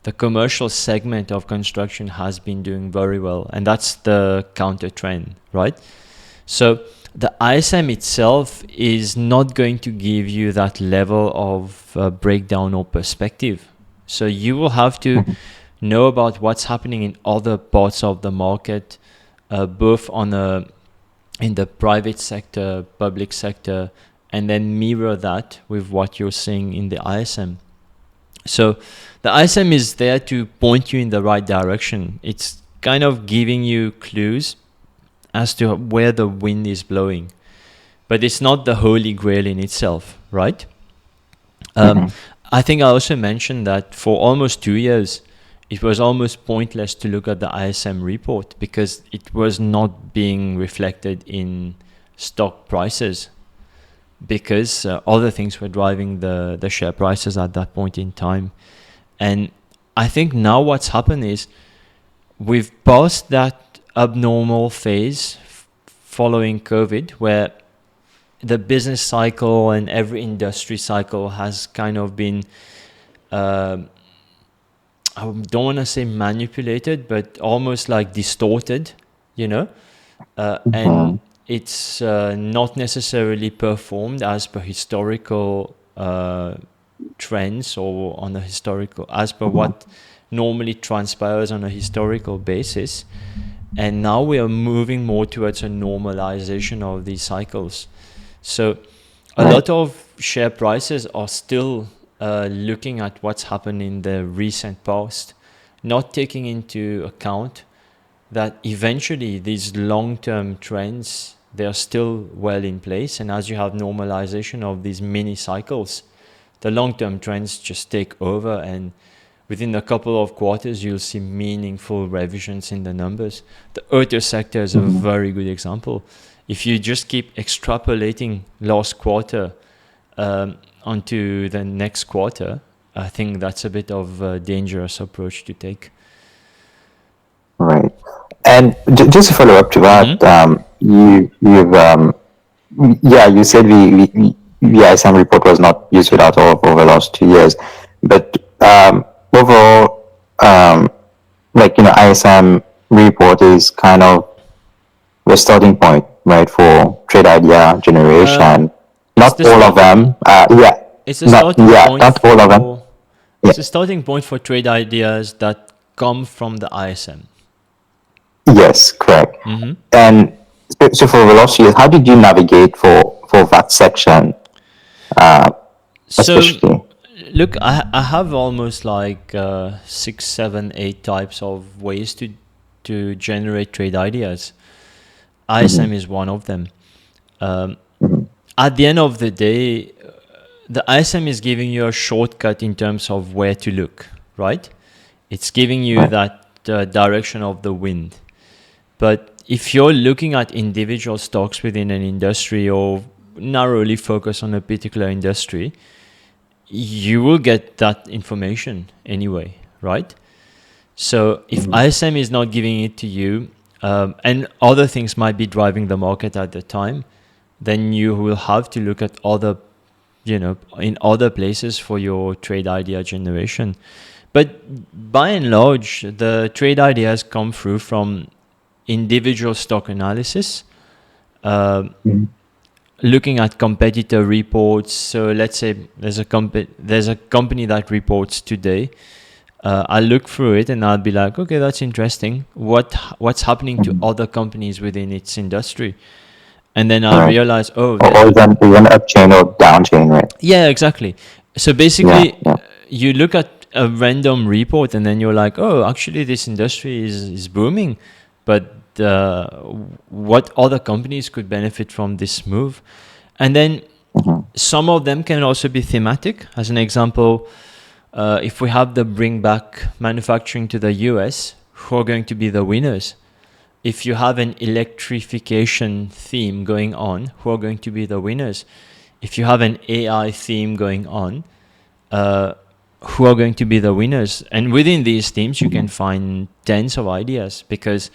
the commercial segment of construction has been doing very well, and that's the counter trend, right? So the ISM itself is not going to give you that level of breakdown or perspective. So you will have to know about what's happening in other parts of the market, both in the private sector, public sector, and then mirror that with what you're seeing in the ISM. So the ISM is there to point you in the right direction. It's kind of giving you clues as to where the wind is blowing, but it's not the holy grail in itself, right? I think I also mentioned that for almost 2 years, it was almost pointless to look at the ISM report because it was not being reflected in stock prices, because other things were driving the share prices at that point in time. And I think now what's happened is we've passed that abnormal phase following COVID, where the business cycle and every industry cycle has kind of been, I don't want to say manipulated, but almost like distorted, and it's not necessarily performed as per historical trends or on a historical, as per what normally transpires on a historical basis. And now we are moving more towards a normalization of these cycles. So a lot of share prices are still looking at what's happened in the recent past, not taking into account that eventually these long-term trends, they are still well in place. And as you have normalization of these mini cycles, the long-term trends just take over, and within a couple of quarters, you'll see meaningful revisions in the numbers. The auto sector is a very good example. If you just keep extrapolating last quarter onto the next quarter, I think that's a bit of a dangerous approach to take. Right. And just to follow up to that, you said the ISM report was not useful at all over the last 2 years, but overall, ISM report is kind of the starting point, right, for trade idea generation. Not all of them. It's a starting point. Not all of them. It's a starting point for trade ideas that come from the ISM. Yes, correct. Mm-hmm. And so for velocity, how did you navigate for that section, So, especially? look, I have almost like 6, 7, 8 types of ways to generate trade ideas. ISM is one of them. At the end of the day, the ISM is giving you a shortcut in terms of where to look, right? It's giving you that direction of the wind. But if you're looking at individual stocks within an industry or narrowly focus on a particular industry, you will get that information anyway, right? So if ISM is not giving it to you, and other things might be driving the market at the time, then you will have to look at other, in other places for your trade idea generation. But by and large, the trade ideas come through from individual stock analysis, looking at competitor reports. So let's say there's a company that reports today. I'll look through it and I'll be like, okay, that's interesting. What's happening to other companies within its industry? And then I'll realize, or even up chain or down chain, right? Yeah, exactly. So basically, you look at a random report and then you're like, oh, actually this industry is booming, but what other companies could benefit from this move? And then some of them can also be thematic. As an example, if we have the bring back manufacturing to the US, who are going to be the winners? If you have an electrification theme going on, who are going to be the winners? If you have an AI theme going on, who are going to be the winners? And within these themes, you can find tens of ideas because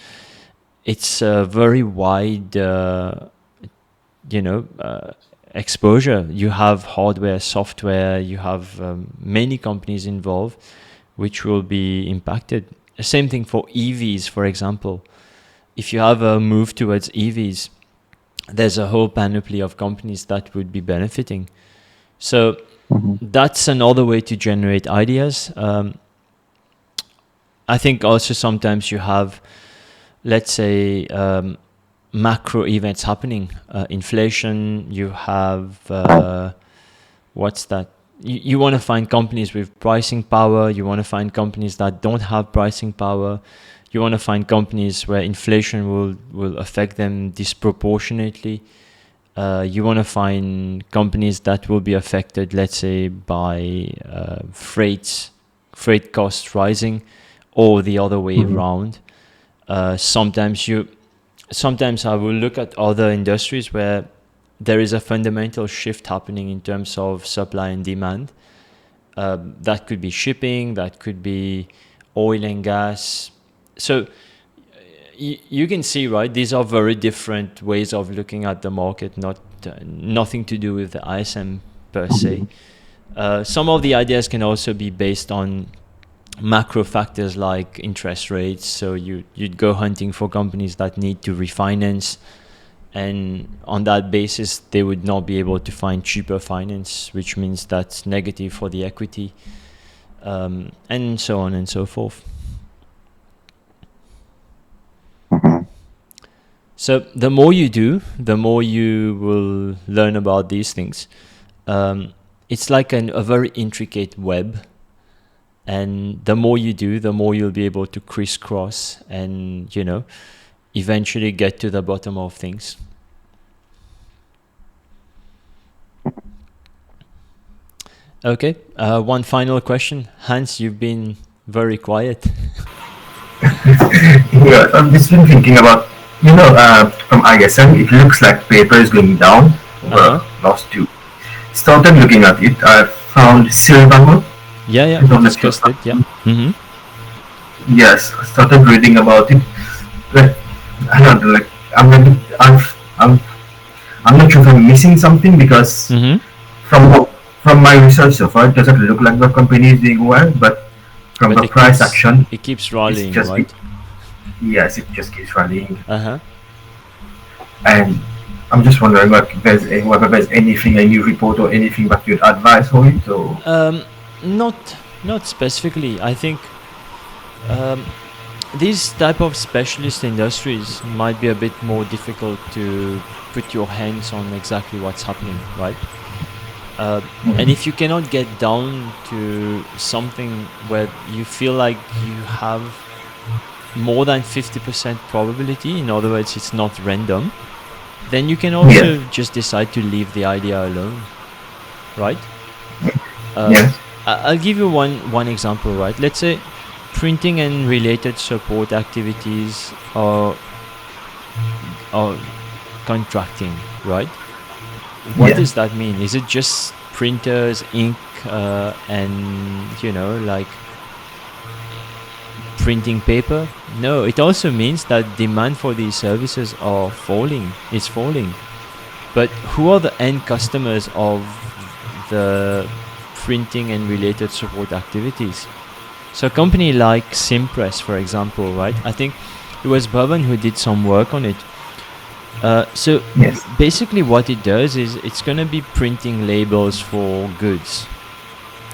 it's a very wide, exposure. You have hardware, software, you have many companies involved which will be impacted. Same thing for EVs, for example. If you have a move towards EVs, there's a whole panoply of companies that would be benefiting. So that's another way to generate ideas. I think also sometimes you have, let's say, macro events happening. Inflation, you have, what's that? You want to find companies with pricing power. You want to find companies that don't have pricing power. You want to find companies where inflation will affect them disproportionately. You want to find companies that will be affected, let's say, by freight costs rising, or the other way around. Sometimes I will look at other industries where there is a fundamental shift happening in terms of supply and demand. That could be shipping, that could be oil and gas. So you can see, right, these are very different ways of looking at the market, nothing to do with the ISM per se. Some of the ideas can also be based on macro factors like interest rates. So you'd go hunting for companies that need to refinance, and on that basis they would not be able to find cheaper finance, which means that's negative for the equity, and so on and so forth. So the more you do, the more you will learn about these things. It's like a very intricate web, and the more you do, the more you'll be able to crisscross and, eventually get to the bottom of things. Okay, one final question. Hans, you've been very quiet. Yeah, I've just been thinking about, from ISM, it looks like paper is going down over last two. Started looking at it, I found silver. Yeah, we discussed it, yeah. Yes, I started reading about it. Like, I don't know, like, I'm not sure if I'm missing something because from my research so far, it doesn't look like the company is doing well, but from the price action, it keeps rallying, right? Yes, it just keeps rallying. And I'm just wondering whether there's anything, any report or anything that you'd advise for it, or not specifically. I think these type of specialist industries might be a bit more difficult to put your hands on exactly what's happening, right? And if you cannot get down to something where you feel like you have more than 50% probability, in other words, it's not random, then you can also just decide to leave the idea alone, right? I'll give you one example, right? Let's say printing and related support activities are contracting, right? What does that mean? Is it just printers, ink, and like printing paper? No, it also means that demand for these services is falling. But who are the end customers of the printing and related support activities? So a company like Simpress, for example, right? I think it was Bhavan who did some work on it. So basically what it does is it's going to be printing labels for goods.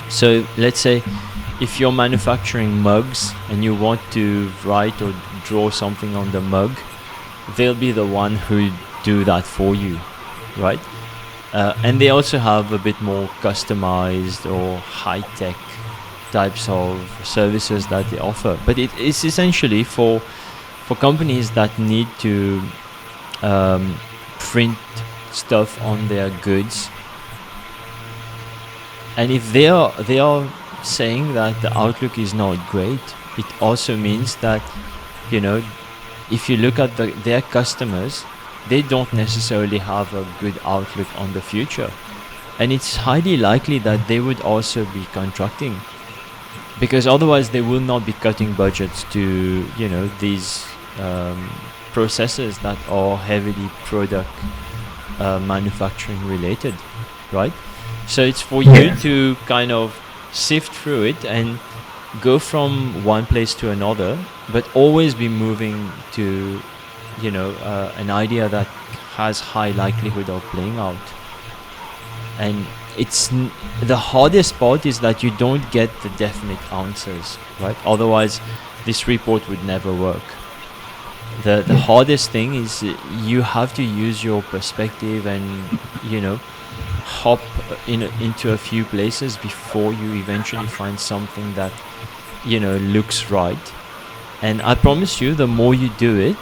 So let's say if you're manufacturing mugs and you want to write or draw something on the mug, they'll be the one who do that for you, right? And they also have a bit more customized or high-tech types of services that they offer. But it is essentially for companies that need to print stuff on their goods. And if they are saying that the outlook is not great, it also means that, if you look at their customers, they don't necessarily have a good outlook on the future. And it's highly likely that they would also be contracting, because otherwise they will not be cutting budgets to, these processes that are heavily product manufacturing related, right? So it's for you to kind of sift through it and go from one place to another, but always be moving to, an idea that has high likelihood of playing out. And it's the hardest part is that you don't get the definite answers, right? Otherwise, this report would never work. The hardest thing is you have to use your perspective and, hop into a few places before you eventually find something that, looks right. And I promise you, the more you do it,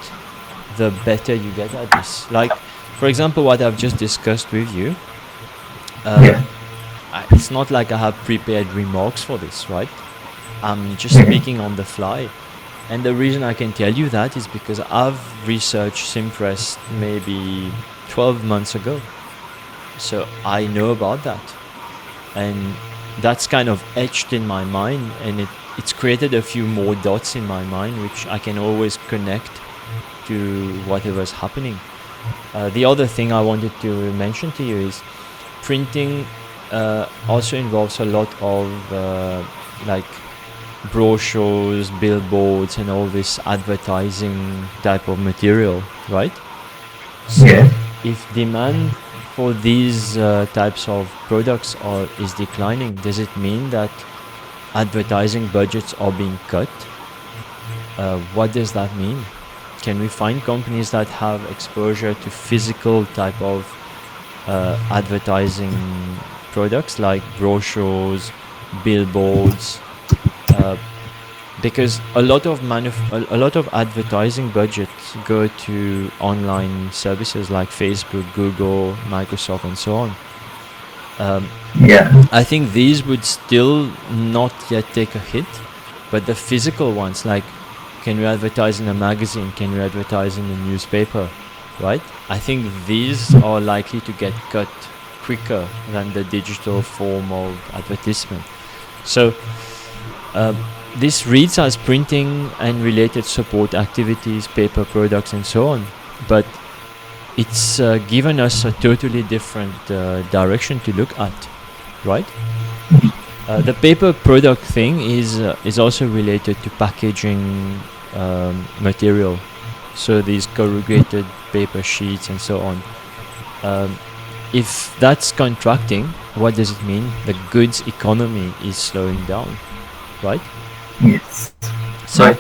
the better you get at this. Like, for example, what I've just discussed with you, it's not like I have prepared remarks for this, right? I'm just speaking on the fly. And the reason I can tell you that is because I've researched Simpress maybe 12 months ago. So I know about that. And that's kind of etched in my mind, and it's created a few more dots in my mind, which I can always connect to whatever's happening. The other thing I wanted to mention to you is printing also involves a lot of like brochures, billboards, and all this advertising type of material, right? So if demand for these types of products is declining, does it mean that advertising budgets are being cut? What does that mean? Can we find companies that have exposure to physical type of advertising products like brochures, billboards? Because a lot of advertising budgets go to online services like Facebook, Google, Microsoft, and so on. I think these would still not yet take a hit, but the physical ones, like, can you advertise in a magazine? Can you advertise in a newspaper? Right? I think these are likely to get cut quicker than the digital form of advertisement. So this reads as printing and related support activities, paper products, and so on, but it's given us a totally different direction to look at, right? The paper product thing is also related to packaging material, so these corrugated paper sheets and so on. If that's contracting, what does it mean? The goods economy is slowing down, right? Yes. So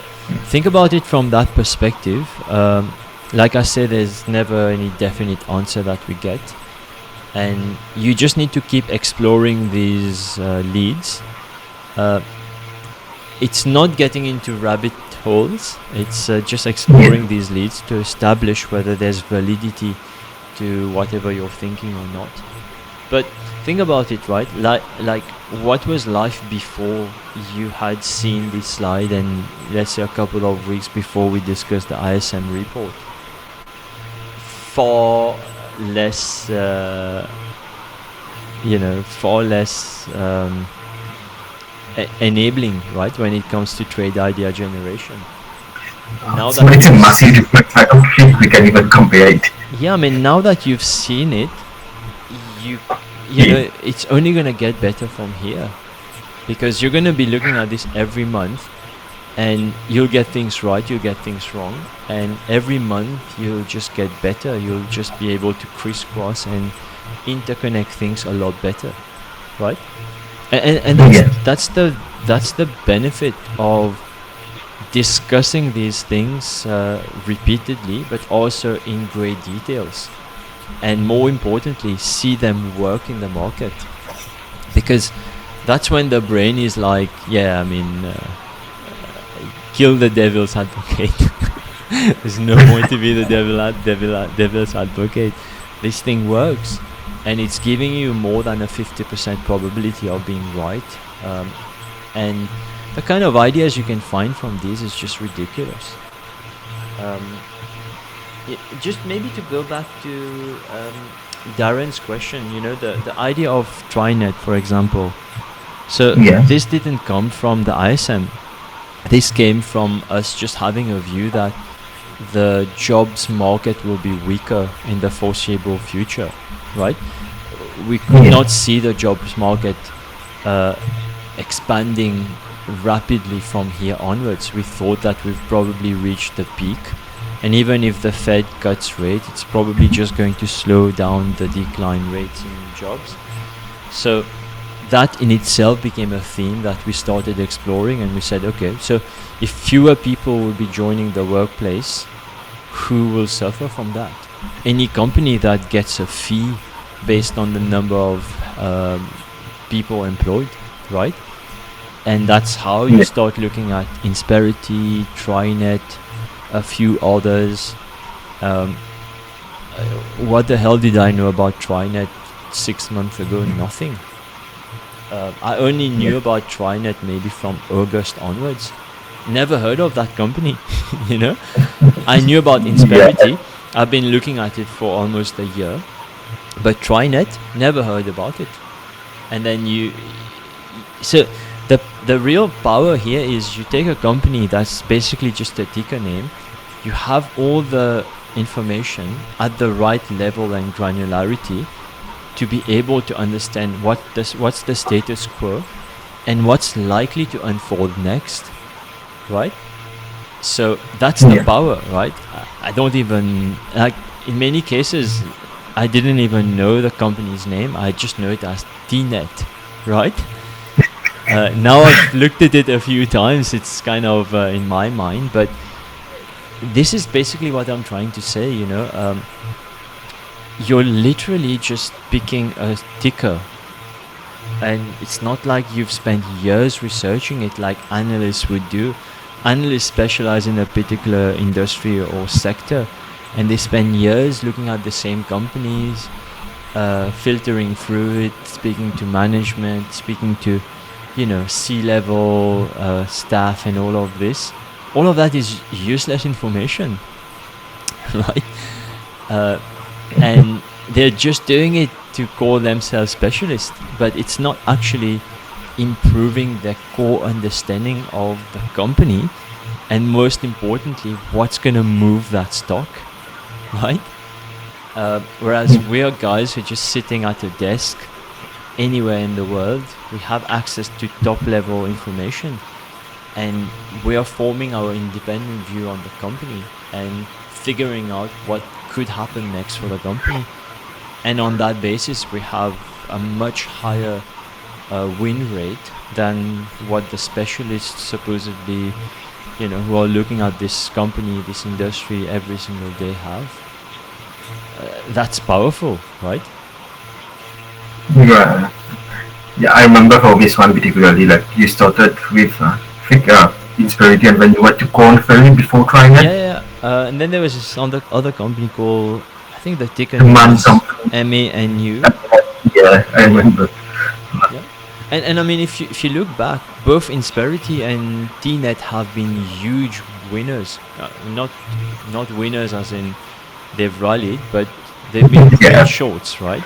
think about it from that perspective. Like I said, there's never any definite answer that we get, and you just need to keep exploring these leads. It's not getting into rabbit holes, it's just exploring these leads to establish whether there's validity to whatever you're thinking or not. But think about it, right? Like what was life before you had seen this slide, and let's say a couple of weeks before we discussed the ISM report? Far less, far less enabling, right, when it comes to trade idea generation. Now so it's a massive difference. I don't think we can even compare it. Yeah, I mean, now that you've seen it, you know, it's only going to get better from here, because you're going to be looking at this every month, and you'll get things right, you'll get things wrong, and every month you'll just get better. You'll just be able to crisscross and interconnect things a lot better, right? And that's the benefit of discussing these things repeatedly, but also in great details, and more importantly, see them work in the market, because that's when the brain is like, kill the devil's advocate. There's no point to be the devil's advocate. This thing works, and it's giving you more than a 50% probability of being right, and the kind of ideas you can find from these is just ridiculous. Just maybe to go back to Darren's question, the idea of Trinet, for example. So this didn't come from the ISM. This came from us just having a view that the jobs market will be weaker in the foreseeable future, right? We could not see the jobs market expanding rapidly from here onwards. We thought that we've probably reached the peak, and even if the Fed cuts rate, it's probably just going to slow down the decline rates in jobs. So that in itself became a theme that we started exploring, and we said, okay, so if fewer people will be joining the workplace, who will suffer from that? Any company that gets a fee based on the number of people employed, right? And that's how you start looking at Insperity, Trinet, a few others. What the hell did I know about Trinet 6 months ago? Nothing. I only knew about Trinet maybe from August onwards. Never heard of that company, I knew about Insperity. I've been looking at it for almost a year, but Trinet, never heard about it. And then so the real power here is you take a company that's basically just a ticker name, you have all the information at the right level and granularity to be able to understand what's the status quo and what's likely to unfold next, right? So that's the power, right? I don't even, in many cases, I didn't even know the company's name. I just know it as TNet, right? Now I've looked at it a few times, it's kind of in my mind, but this is basically what I'm trying to say, you're literally just picking a ticker, and it's not like you've spent years researching it like analysts would do. Analysts specialize in a particular industry or sector, and they spend years looking at the same companies, filtering through it, speaking to management, speaking to C-level staff, and all of this. All of that is useless information, right? And they're just doing it to call themselves specialists, but it's not actually improving their core understanding of the company, and most importantly, what's going to move that stock, right? Whereas we are guys who are just sitting at a desk anywhere in the world. We have access to top level information, and we are forming our independent view on the company and figuring out what could happen next for the company. And on that basis, we have a much higher win rate than what the specialists supposedly who are looking at this company, this industry every single day have. That's powerful, right? Yeah, I remember for this one particularly, like you started with Insperity, and then you went to Corn Ferry before trying it. Yeah. And then there was this other company called, I think the ticker The name Man is something. MANU. Yeah, I remember. Yeah. And I mean, if you look back, both Insperity and TNet have been huge winners. Not winners as in they've rallied, but they've been great shorts, right?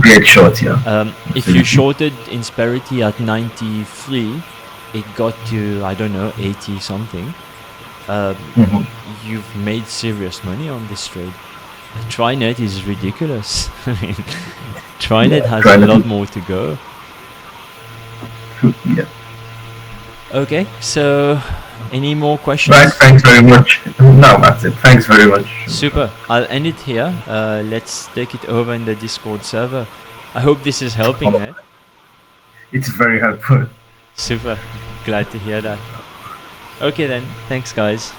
Great shorts, yeah. If you shorted Insperity at 93, it got to, I don't know, 80 something. You've made serious money on this trade. TriNet is ridiculous. I mean, TriNet has a lot more to go. Yeah. Okay, so any more questions? Right, thanks very much. No, that's it. Thanks very much. Super. I'll end it here. Let's take it over in the Discord server. I hope this is helping, eh? It's very helpful. Super. Glad to hear that. Okay then. Thanks, guys.